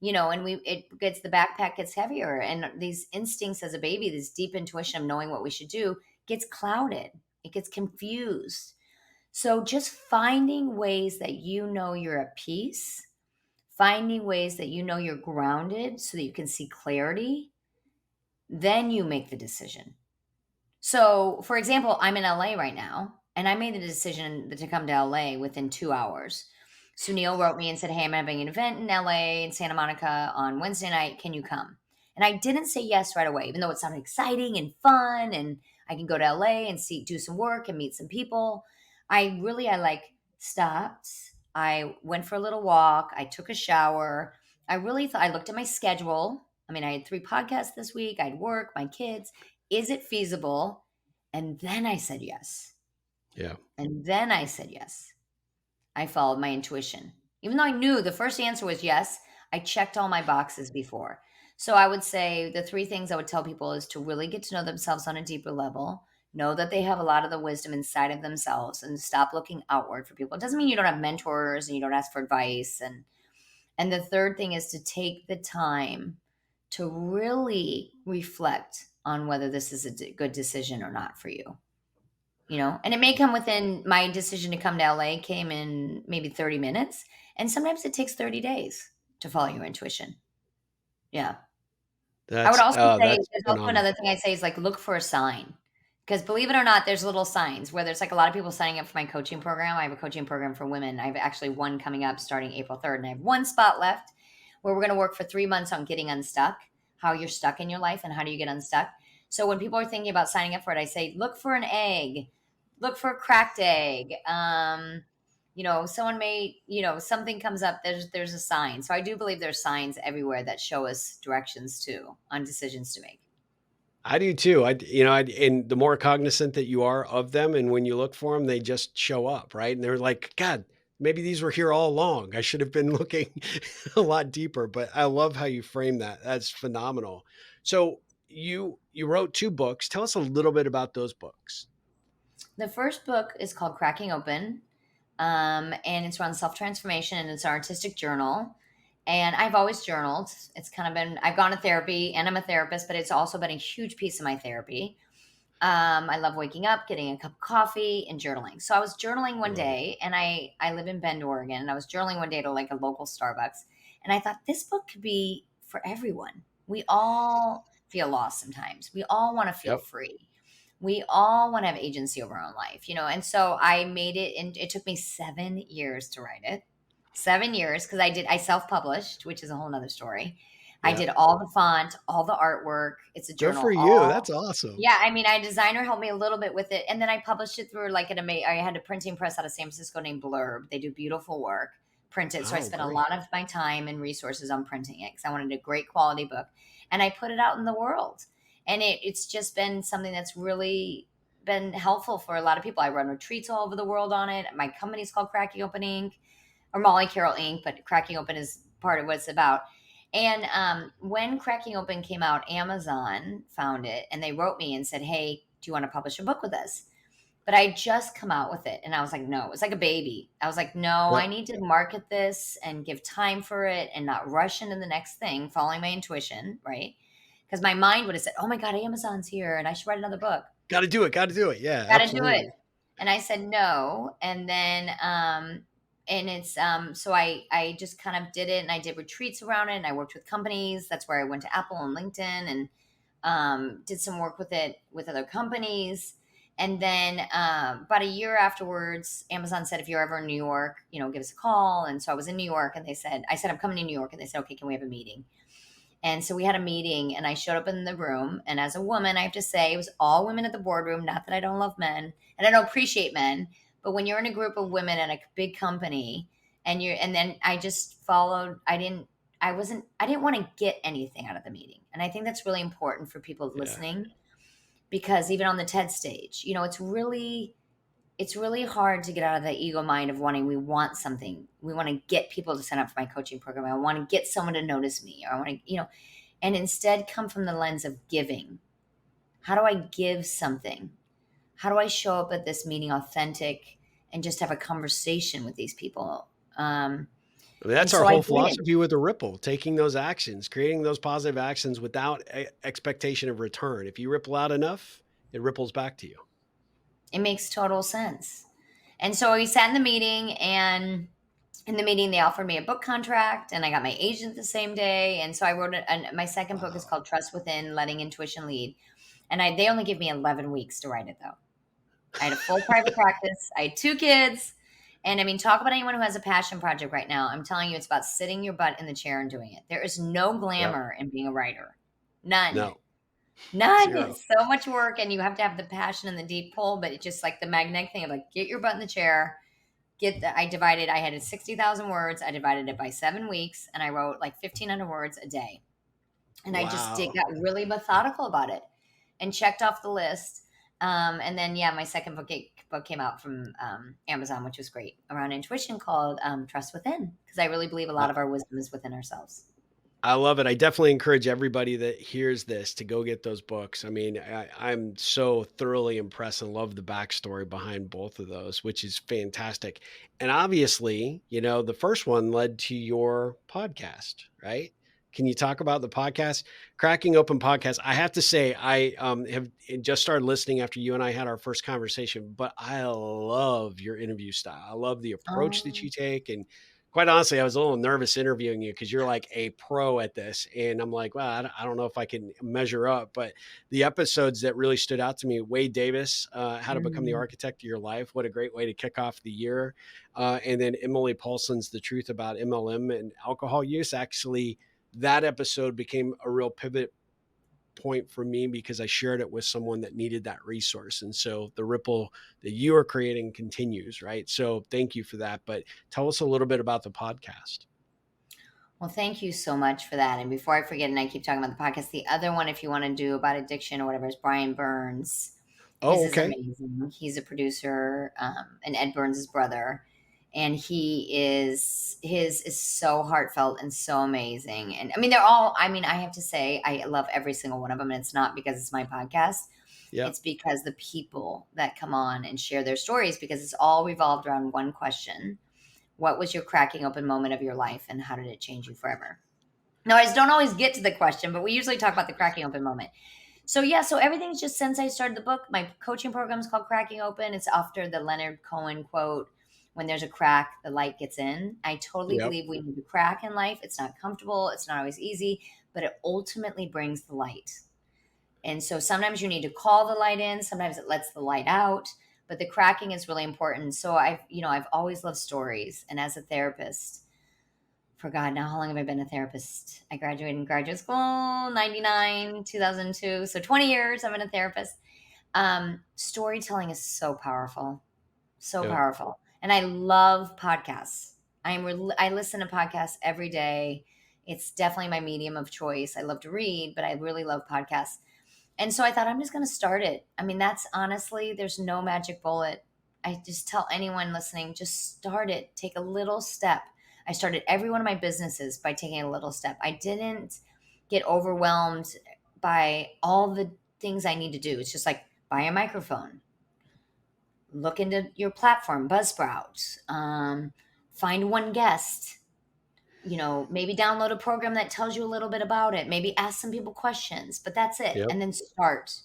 and it gets the backpack gets heavier. And these instincts as a baby, this deep intuition of knowing what we should do gets clouded. It gets confused. So just finding ways that you're at peace, finding ways that you're grounded so that you can see clarity, then you make the decision. So, for example, I'm in LA right now, and I made the decision to come to LA within 2 hours. Sunil wrote me and said, "Hey, I'm having an event in LA in Santa Monica on Wednesday night. Can you come?" And I didn't say yes right away, even though it sounded exciting and fun, and I can go to LA and do some work and meet some people. I like stopped. I went for a little walk. I took a shower. I really thought, I looked at my schedule. I mean, I had 3 podcasts this week. I'd work, my kids. Is it feasible? And then I said yes. Yeah. And then I said yes. I followed my intuition. Even though I knew the first answer was yes, I checked all my boxes before. So I would say the 3 things I would tell people is to really get to know themselves on a deeper level, know that they have a lot of the wisdom inside of themselves, and stop looking outward for people. It doesn't mean you don't have mentors and you don't ask for advice. And the third thing is to take the time to really reflect on whether this is a good decision or not for you. And it may come within, my decision to come to LA came in maybe 30 minutes, and sometimes it takes 30 days to follow your intuition. Yeah. I would also say, That's there's also phenomenal. another thing I say is, like, look for a sign. Because believe it or not, there's little signs, where there's, like, a lot of people signing up for my coaching program. I have a coaching program for women. I have actually one coming up starting April 3rd, and I have one spot left where we're gonna work for 3 months on getting unstuck, how you're stuck in your life and how do you get unstuck. So when people are thinking about signing up for it, I say, look for an egg, look for a cracked egg. Someone may, something comes up, there's a sign. So I do believe there's signs everywhere that show us directions too on decisions to make. I do too. And the more cognizant that you are of them, and when you look for them, they just show up, right? And they're like, God, maybe these were here all along. I should have been looking a lot deeper. But I love how you frame that. That's phenomenal. So you wrote 2 books. Tell us a little bit about those books. The first book is called Cracking Open, and it's around self transformation, and it's an artistic journal. And I've always journaled. It's kind of been, I've gone to therapy and I'm a therapist, but it's also been a huge piece of my therapy. I love waking up, getting a cup of coffee, and journaling. So I was journaling I one love it. day, and I live in Bend, Oregon, and I was journaling one day to, like, a local Starbucks, and I thought this book could be for everyone. We all feel lost sometimes. We all want to feel Yep. free. We all want to have agency over our own life, And so I made it, and it took me 7 years to write it. 7 years, because I self published, which is a whole nother story. I Yeah. did all the font, all the artwork. It's a Good for journal, you. all. That's awesome. Yeah, I mean, I designer helped me a little bit with it, and then I published it through, like, I had a printing press out of San Francisco named Blurb. They do beautiful work, print it. So I Oh, spent a great. lot of my time and resources on printing it because I wanted a great quality book, and I put it out in the world. And it's just been something that's really been helpful for a lot of people. I run retreats all over the world on it. My company's called Cracking Open Inc. or Molly Carroll Inc., but Cracking Open is part of what it's about. And when Cracking Open came out, Amazon found it and they wrote me and said, "Hey, do you want to publish a book with us?" But I just come out with it. And I was like, no, it's like a baby. I was like, no, I Yep. need to market this and give time for it and not rush into the next thing, following my intuition, right? Because my mind would have said, oh my God, Amazon's here and I should write another book. Got to do it. Got to do it. Yeah, Gotta do it. absolutely. And I said no. And then and it's so I just kind of did it, and I did retreats around it, and I worked with companies. That's where I went to Apple and LinkedIn, and did some work with it with other companies. And then about a year afterwards, Amazon said, if you're ever in New York, give us a call. And so I was in New York, and I said, I'm coming to New York. And they said, okay, can we have a meeting? And so we had a meeting, and I showed up in the room. And as a woman, I have to say, it was all women at the boardroom. Not that I don't love men and I don't appreciate men, but when you're in a group of women at a big company, and then I just followed, I didn't want to get anything out of the meeting. And I think that's really important for people Yeah. listening, because even on the TED stage, it's really hard to get out of the ego mind of wanting, we want something. We want to get people to sign up for my coaching program. I want to get someone to notice me, or I want to, and instead come from the lens of giving. How do I give something? How do I show up at this meeting authentic and just have a conversation with these people? I mean, And that's our so I whole did. philosophy with the ripple, taking those actions, creating those positive actions without expectation of return. If you ripple out enough, it ripples back to you. It makes total sense. And so we sat in the meeting, and in the meeting, they offered me a book contract, and I got my agent the same day. And so I wrote it. And my second book is Wow. called Trust Within, Letting Intuition Lead. And they only gave me 11 weeks to write it, though. I had a full private practice. I had 2 kids. And I mean, talk about anyone who has a passion project right now. I'm telling you, it's about sitting your butt in the chair and doing it. There is no Yep. glamour in being a writer. None. No. None. Zero. It's so much work, and you have to have the passion and the deep pull, but it's just like the magnetic thing of like, get your butt in the chair. I had 60,000 words. I divided it by 7 weeks, and I wrote like 1,500 words a day. And I just Wow. got really methodical about it and checked off the list. And then, yeah, my second book came out from Amazon, which was great, around intuition, called Trust Within, because I really believe a lot of our wisdom is within ourselves. I love it. I definitely encourage everybody that hears this to go get those books. I mean, I'm so thoroughly impressed and love the backstory behind both of those, which is fantastic. And obviously, the first one led to your podcast, right? Can you talk about the podcast? Cracking Open Podcast. I have to say, I have just started listening after you and I had our first conversation, but I love your interview style. I love the approach that Oh, you take, and quite honestly, I was a little nervous interviewing you because you're like a pro at this. And I'm like, well, I don't know if I can measure up. But the episodes that really stood out to me, Wade Davis, How to Become the mm. Architect of Your Life. What a great way to kick off the year. And then Emily Paulson's The Truth About MLM and Alcohol Use. Actually, that episode became a real pivot point for me because I shared it with someone that needed that resource. And so the ripple that you are creating continues, right? So thank you for that. But tell us a little bit about the podcast. Well, thank you so much for that. And before I forget, and I keep talking about the podcast, the other one, if you want to do about addiction or whatever, is Brian Burns. His Oh, is okay. amazing. He's a producer, and Ed Burns' brother. And his is so heartfelt and so amazing. And I mean, I have to say, I love every single one of them. And it's not because it's my podcast, Yep. it's because the people that come on and share their stories, because it's all revolved around one question: what was your cracking open moment of your life, and how did it change you forever? Now, I just don't always get to the question, but we usually talk about the cracking open moment. So yeah, so everything's just since I started the book. My coaching program is called Cracking Open. It's after the Leonard Cohen quote: "When there's a crack, the light gets in." I totally Yep. believe we need a crack in life. It's not comfortable. It's not always easy, but it ultimately brings the light. And so sometimes you need to call the light in. Sometimes it lets the light out. But the cracking is really important. So I've always loved stories, and as a therapist, for God, now how long have I been a therapist? I graduated in graduate school, 99, 2002. So 20 years I've been a therapist. Storytelling is so powerful, so Yep. powerful. And I love podcasts. I listen to podcasts every day. It's definitely my medium of choice. I love to read, but I really love podcasts. And so I thought, I'm just going to start it. I mean, that's honestly, there's no magic bullet. I just tell anyone listening, just start it. Take a little step. I started every one of my businesses by taking a little step. I didn't get overwhelmed by all the things I need to do. It's just like buy a microphone, look into your platform, Buzzsprout, find one guest, maybe download a program that tells you a little bit about it, maybe ask some people questions, but that's it. Yep. And then start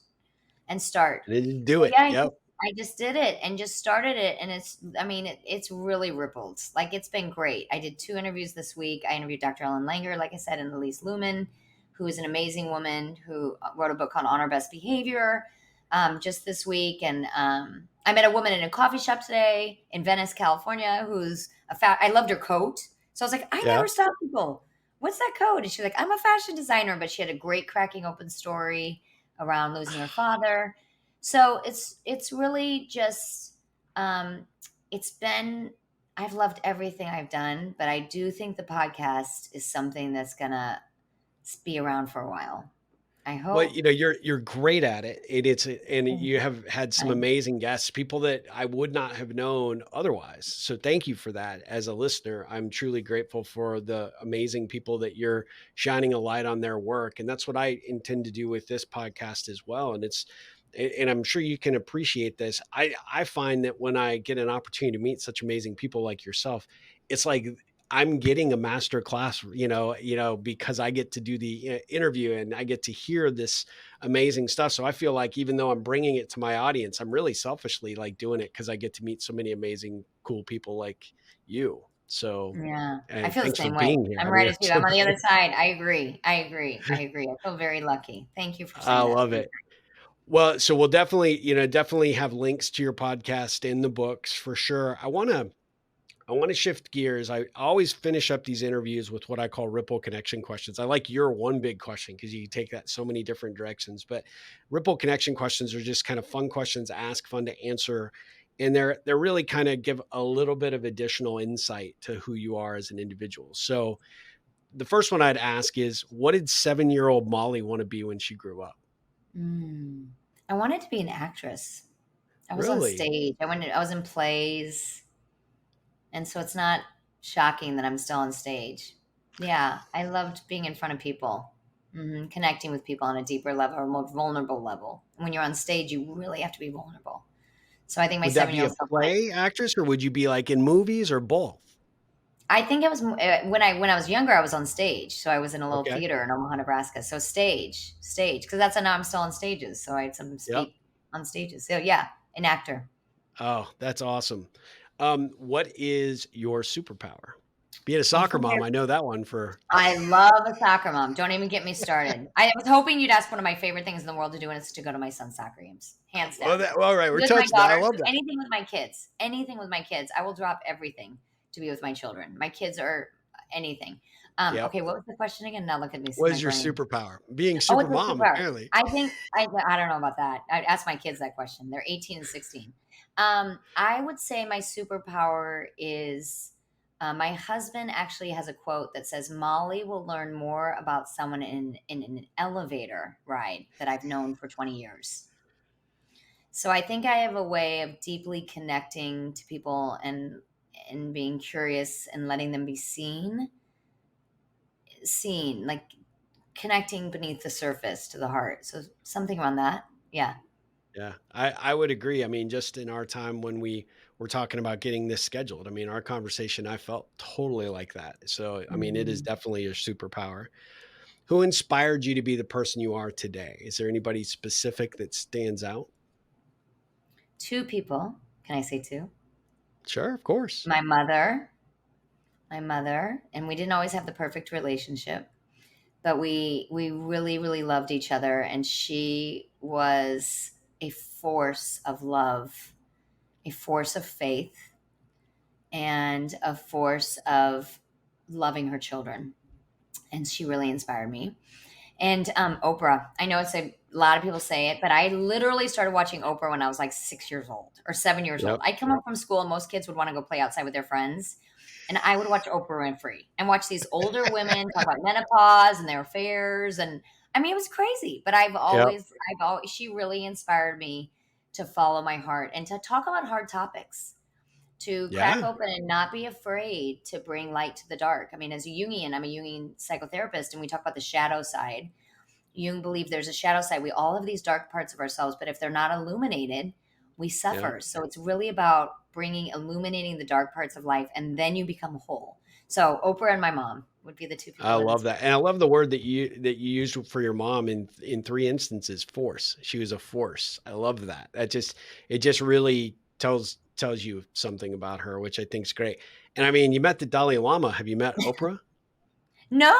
and start. And then you So do it. yeah, Yep. I just did it and just started it, and it's really rippled. Like, it's been great. I did 2 interviews this week. I interviewed Dr. Ellen Langer, like I said, and Elise Lumen, who is an amazing woman who wrote a book called On Our Best Behavior, just this week. And I met a woman in a coffee shop today in Venice, California, who's I loved her coat. So I was like, I Yeah. never stop people. What's that coat? And she's like, I'm a fashion designer, but she had a great cracking open story around losing her father. So it's really just um, it's been I've loved everything I've done, but I do think the podcast is something that's gonna be around for a while. I Well, hope. you're great at it, and Oh, you have had some thanks. amazing guests, people that I would not have known otherwise. So thank you for that. As a listener, I'm truly grateful for the amazing people that you're shining a light on their work, and that's what I intend to do with this podcast as well. And I'm sure you can appreciate this. I find that when I get an opportunity to meet such amazing people like yourself, it's like I'm getting a master class, because I get to do the interview and I get to hear this amazing stuff. So I feel like even though I'm bringing it to my audience, I'm really selfishly like doing it because I get to meet so many amazing, cool people like you. So, Yeah, I and feel the thanks for same way. being here. I'm I mean, right as it's you. so I'm on the other great. side. I agree. I agree. I agree. I feel very lucky. Thank you for I saying that to love me. it. Well, so we'll definitely have links to your podcast in the books for sure. I want to shift gears. I always finish up these interviews with what I call ripple connection questions. I like your one big question because you take that so many different directions. But ripple connection questions are just kind of fun questions to ask, fun to answer, and they're really kind of give a little bit of additional insight to who you are as an individual. So the first one I'd ask is, what did 7-year old Molly want to be when she grew up? Mm. I wanted to be an actress. I was on Really? stage. I was in plays, and so it's not shocking that I'm still on stage. Yeah, I loved being in front of people, connecting with people on a deeper level or more vulnerable level. When you're on stage, you really have to be vulnerable. So I think my Would that be a 7-year-old self wanted. play actress or would you be like in movies or both? I think it was when I was younger. I was on stage, so I was in a little Okay. theater in Omaha, Nebraska. So stage, because that's now I'm still on stages. So I had some Yep. speak on stages. So yeah, an actor. Oh, that's awesome. What is your superpower? Being a My soccer full mom, I know that one for I love a soccer mom. Don't even get me started. I was hoping you'd ask one of my favorite things in the world to do, and it's to go to my son's soccer games, hands well, down. that well, all right, we're With my touching that. I daughters, love that. anything with my kids, I will drop everything to be with my children. My kids are anything. Yep. Okay, what was the question again? Now look at me, What my is your brain. superpower? Being Oh, super what's my mom, superpower? apparently. I don't know about that. I'd ask my kids that question. They're 18 and 16. I would say my superpower is my husband actually has a quote that says, Molly will learn more about someone in an elevator ride that I've known for 20 years. So I think I have a way of deeply connecting to people and being curious and letting them be seen, like connecting beneath the surface to the heart. So something around that. Yeah. Yeah, I would agree. I mean, just in our time when we were talking about getting this scheduled, I mean, our conversation, I felt totally like that. So, I mean, it is Mm. definitely your superpower. Who inspired you to be the person you are today? Is there anybody specific that stands out? Two people. Can I say two? Sure, of course. My mother, and we didn't always have the perfect relationship, but we really really loved each other, and she was a force of love, a force of faith, and a force of loving her children, and she really inspired me. And Oprah, I know it's a lot of people say it, but I literally started watching Oprah when I was like 6 years old or 7 years old. Yep. I'd come home from school and most kids would want to go play outside with their friends. And I would watch Oprah Winfrey and watch these older women talk about menopause and their affairs. And I mean, it was crazy, but Yep. she really inspired me to follow my heart and to talk about hard topics, to crack Yeah. open and not be afraid to bring light to the dark. I mean, as a Jungian, I'm a Jungian psychotherapist, and we talk about the shadow side. Jung believed there's a shadow side. We all have these dark parts of ourselves, but if they're not illuminated, we Yep. suffer. So it's really about illuminating the dark parts of life, and then you become whole. So Oprah and my mom would be the two I people that love inspire. that. And I love the word that you used for your mom in 3 instances, force. She was a force. I love that. It just really tells you something about her, which I think is great. And I mean, you met the Dalai Lama. Have you met Oprah? No,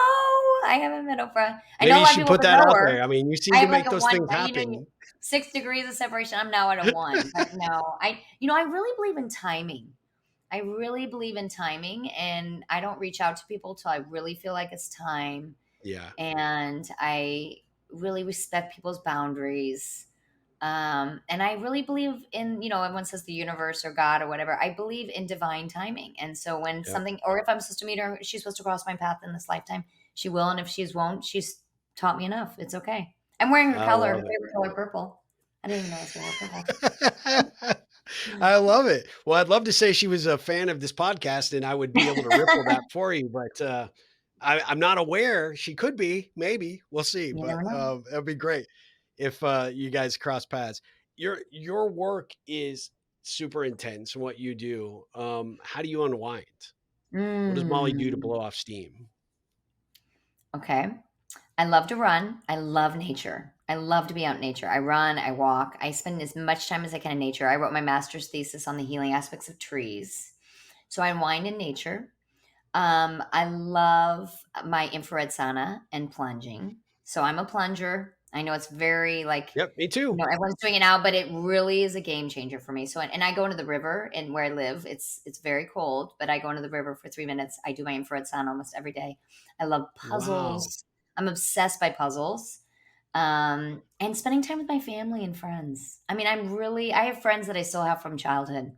I haven't met Oprah. I know Maybe a you lot of should people put that that know out her. there. I mean, you seem I to have like make a those one, things you happen. 6 degrees of separation. I'm now at a one, but no, I really believe in timing. I really believe in timing, and I don't reach out to people till I really feel like it's time. Yeah. And I really respect people's boundaries. And I really believe in, everyone says the universe or God or whatever. I believe in divine timing. And so when Yep. something, or if I'm supposed to meet her, she's supposed to cross my path in this lifetime, she will. And if she's won't, she's taught me enough. It's okay. I'm wearing her I color, her love favorite color, purple. I didn't even know I was wearing purple. it. I love it. Well, I'd love to say she was a fan of this podcast and I would be able to ripple that for you, but I'm not aware. She could be, maybe. We'll see. You But never know. that'd be great if you guys cross paths. Your work is super intense. What you do. How do you unwind? What does Molly do to Mm, blow off steam? okay. I love to run. I love nature. I love to be out in nature. I run, I walk. I spend as much time as I can in nature. I wrote my master's thesis on the healing aspects of trees. So I unwind in nature. I love my infrared sauna and plunging. So I'm a plunger. I know it's very like, Yep, me too. everyone's doing it now, but it really is a game changer for me. So, and I go into the river, and where I live, it's very cold, but I go into the river for 3 minutes. I do my infrared sauna almost every day. I love Wow, puzzles. I'm obsessed by puzzles. And spending time with my family and friends. I mean, I have friends that I still have from childhood.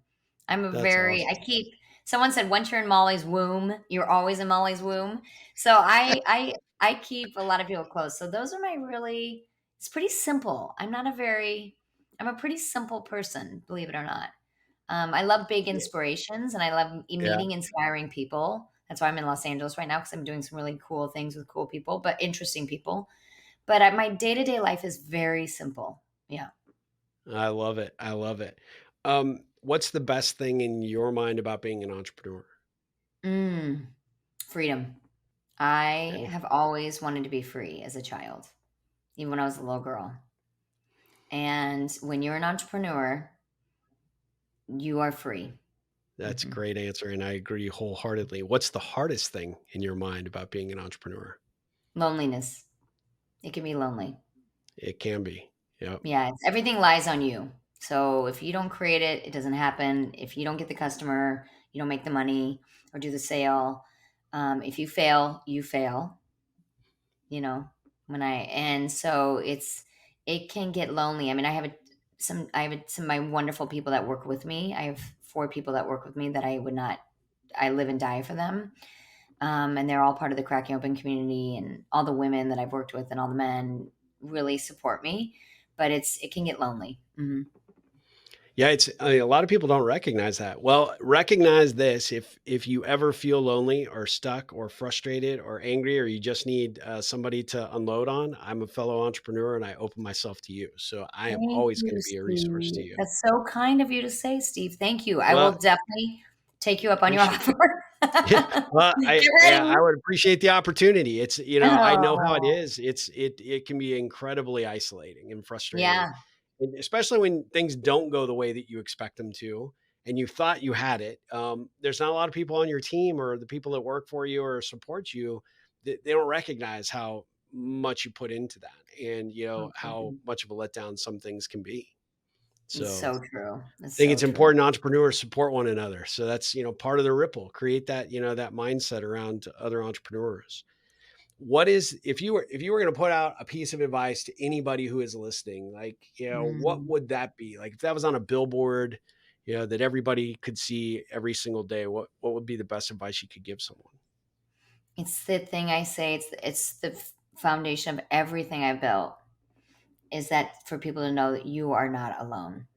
that's I awesome. keep, someone said, once you're in Molly's womb, you're always in Molly's womb. So I keep a lot of people close. So those are my really, it's pretty simple. I'm a pretty simple person, believe it or not. I love big Yeah, inspirations, and I love yeah. meeting inspiring people. That's why I'm in Los Angeles right now, because I'm doing some really cool things with cool people, but interesting people. But my day to day life is very simple. Yeah. I love it. I love it. What's the best thing in your mind about being an entrepreneur? Mm, freedom. I Okay, have always wanted to be free as a child, even when I was a little girl. And when you're an entrepreneur, you are free. that's a Mhm. great answer, and I agree wholeheartedly. What's the hardest thing in your mind about being an entrepreneur? Loneliness. It can be lonely. It can be. Yep. Yeah, it's, everything lies on you. So if you don't create it, it doesn't happen. If you don't get the customer, you don't make the money or do the sale. If you fail, you fail. You know, and so it can get lonely. I mean, I have some of my wonderful people that work with me. I have 4 people that work with me that I would not, I live and die for them. And they're all part of the Cracking Open community, and all the women that I've worked with and all the men really support me. But it can get lonely. Yeah, it's I mean, a lot of people don't recognize that. Well, recognize this: if you ever feel lonely or stuck or frustrated or angry, or you just need somebody to unload on, I'm a fellow entrepreneur and I open myself to you. So I am Thank always going you, to be a resource to Steve. you. That's so kind of you to say, Steve. Thank you. I will Well, definitely take you up on your appreciate offer. Yeah, well, Get I ready. would appreciate the opportunity. It's I know how it Oh, is. It can be incredibly isolating and frustrating, yeah. and especially when things don't go the way that you expect them to, and you thought you had it. There's not a lot of people on your team or the people that work for you or support you that they don't recognize how much you put into that, and how Mhm. much of a letdown some things can be. It's So so true. It's think so it's true. important entrepreneurs support one another. So that's, part of the ripple. Create that, that mindset around other entrepreneurs. What is if you were going to put out a piece of advice to anybody who is listening, like, what Mm. would that be? Like if that was on a billboard, that everybody could see every single day, what would be the best advice you could give someone? It's the thing I say, it's the foundation of everything I built, is that for people to know that you are not alone.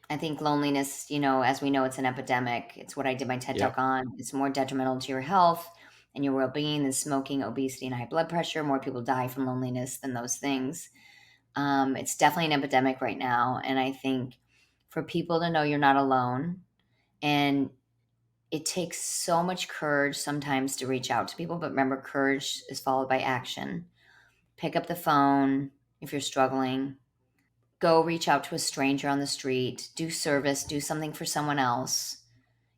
I think loneliness, as we know, it's an epidemic. It's what I did my TED Yep. Talk on. It's more detrimental to your health and your well being than smoking, obesity, and high blood pressure. More people die from loneliness than those things. It's definitely an epidemic right now. And I think for people to know you're not alone, and it takes so much courage sometimes to reach out to people, but remember, courage is followed by action. Pick up the phone if you're struggling. Go reach out to a stranger on the street. Do service. Do something for someone else.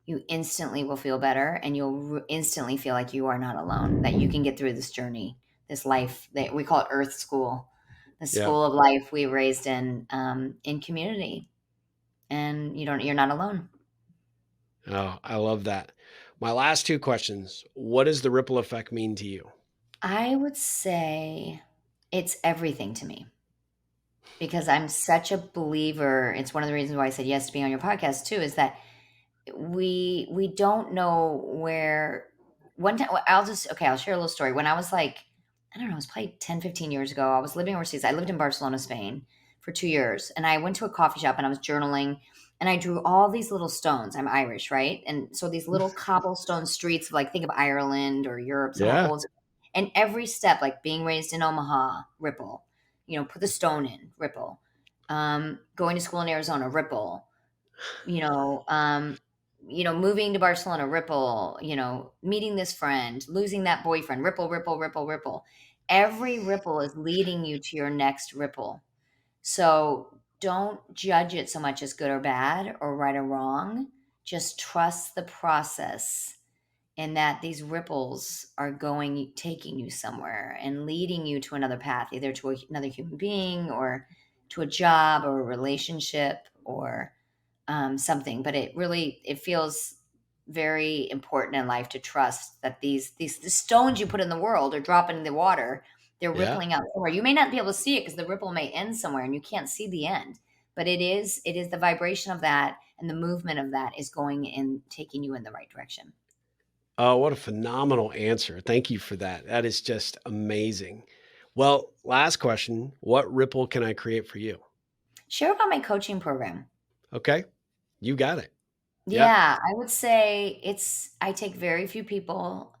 You instantly will feel better, and you'll instantly feel like you are not alone, that you can get through this journey, this life that we call it Earth School, the Yep. school of life we raised in community. And you're not alone. Oh, I love that. My last two questions. What does the ripple effect mean to you? I would say it's everything to me, because I'm such a believer. It's one of the reasons why I said yes to being on your podcast too, is that we don't know where. One time, I'll share a little story. When I was like, I don't know, it was probably 10, 15 years ago, I was living overseas. I lived in Barcelona, Spain for 2 years, and I went to a coffee shop and I was journaling, and I drew all these little stones. I'm Irish, right? And so these little cobblestone streets of, like, think of Ireland or Europe, somewhere Yeah. old, and every step, like being raised in Omaha, ripple, put the stone in, ripple, going to school in Arizona, ripple, you know, um, moving to Barcelona, ripple, meeting this friend, losing that boyfriend, ripple, ripple, ripple, ripple. Every ripple is leading you to your next ripple. So don't judge it so much as good or bad or right or wrong. Just trust the process, and that these ripples are taking you somewhere and leading you to another path, either to another human being or to a job or a relationship or something. But it feels very important in life to trust that these the stones you put in the world are dropping in the water. They're Yeah. rippling out somewhere. You may not be able to see it because the ripple may end somewhere and you can't see the end. But it is the vibration of that and the movement of that is going and taking you in the right direction. Oh, what a phenomenal answer. Thank you for that. That is just amazing. Well, last question. What ripple can I create for you? Share about my coaching program. Okay. You got it. Yeah. Yeah, I would say I take very few people.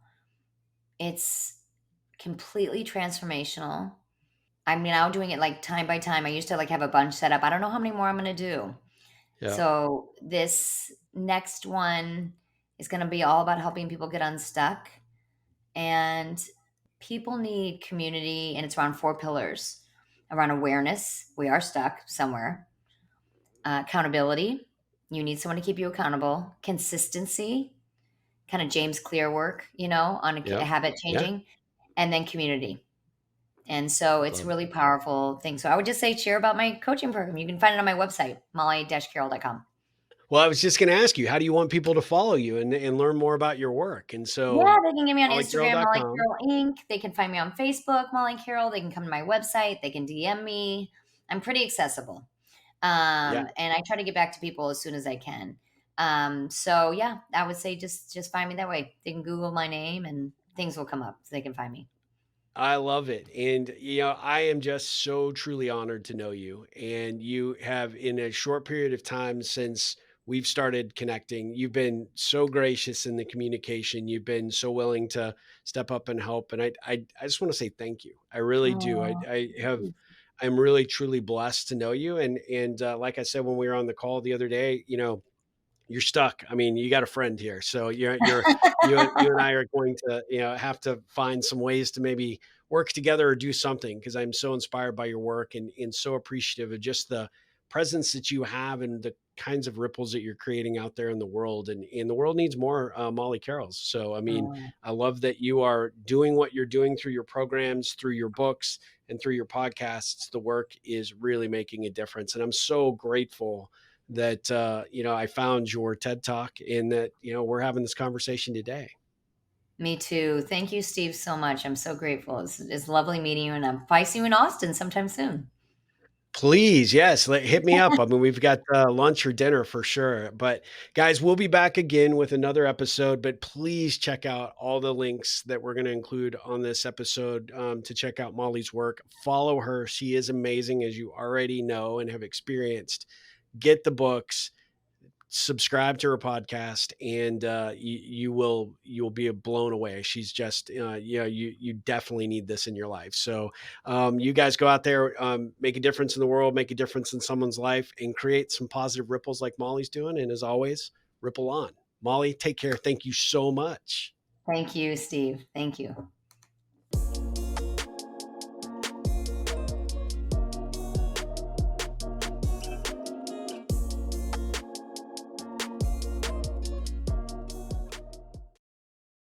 It's completely transformational. I'm now doing it like time by time. I used to like have a bunch set up. I don't know how many more I'm going to do. Yeah. So this next one is going to be all about helping people get unstuck, and people need community, and it's around four pillars: around awareness, we are stuck somewhere; accountability, you need someone to keep you accountable; consistency, kind of James Clear work, on a Yeah. habit Yeah. changing; and then community. And so it's Love really it. powerful thing. So I would just say share about my coaching program. You can find it on my website, molly-carroll.com. Well, I was just going to ask you, how do you want people to follow you and learn more about your work? And Yeah, so, they can get me on Instagram, Molly mollycarroll.com. Carroll Inc. They can find me on Facebook, Molly Carroll. They can come to my website. They can DM me. I'm pretty accessible. Yeah. And I try to get back to people as soon as I can. So yeah, I would say just find me that way. They can Google my name and things will come up so they can find me. I love it. And, I am just so truly honored to know you. And you have, in a short period of time since we've started connecting, you've been so gracious in the communication. You've been so willing to step up and help. And I just want to say thank you. I really do. Oh, I'm really truly blessed to know you. And like I said, when we were on the call the other day, you're stuck. I mean, you got a friend here. So you and I are going to, have to find some ways to maybe work together or do something, because I'm so inspired by your work and so appreciative of just the presence that you have and the kinds of ripples that you're creating out there in the world. And the world needs more Molly Carrolls. So, I mean, oh, I love that you are doing what you're doing through your programs, through your books, and through your podcasts. The work is really making a difference. And I'm so grateful that I found your TED Talk and that we're having this conversation today. me too. Thank you, Steve, so much. I'm so grateful. It's lovely meeting you, and I'm probably see you in Austin sometime soon. Please, yes, hit me up. I mean, we've got lunch or dinner for sure. But guys, we'll be back again with another episode. But please check out all the links that we're going to include on this episode to check out Molly's work. Follow her; she is amazing, as you already know and have experienced. Get the books, subscribe to her podcast, and you will be blown away. She's just you definitely need this in your life. So you guys go out there, make a difference in the world, make a difference in someone's life, and create some positive ripples like Molly's doing. And as always, ripple on. Molly, take care. Thank you so much. Thank you, Steve. Thank you.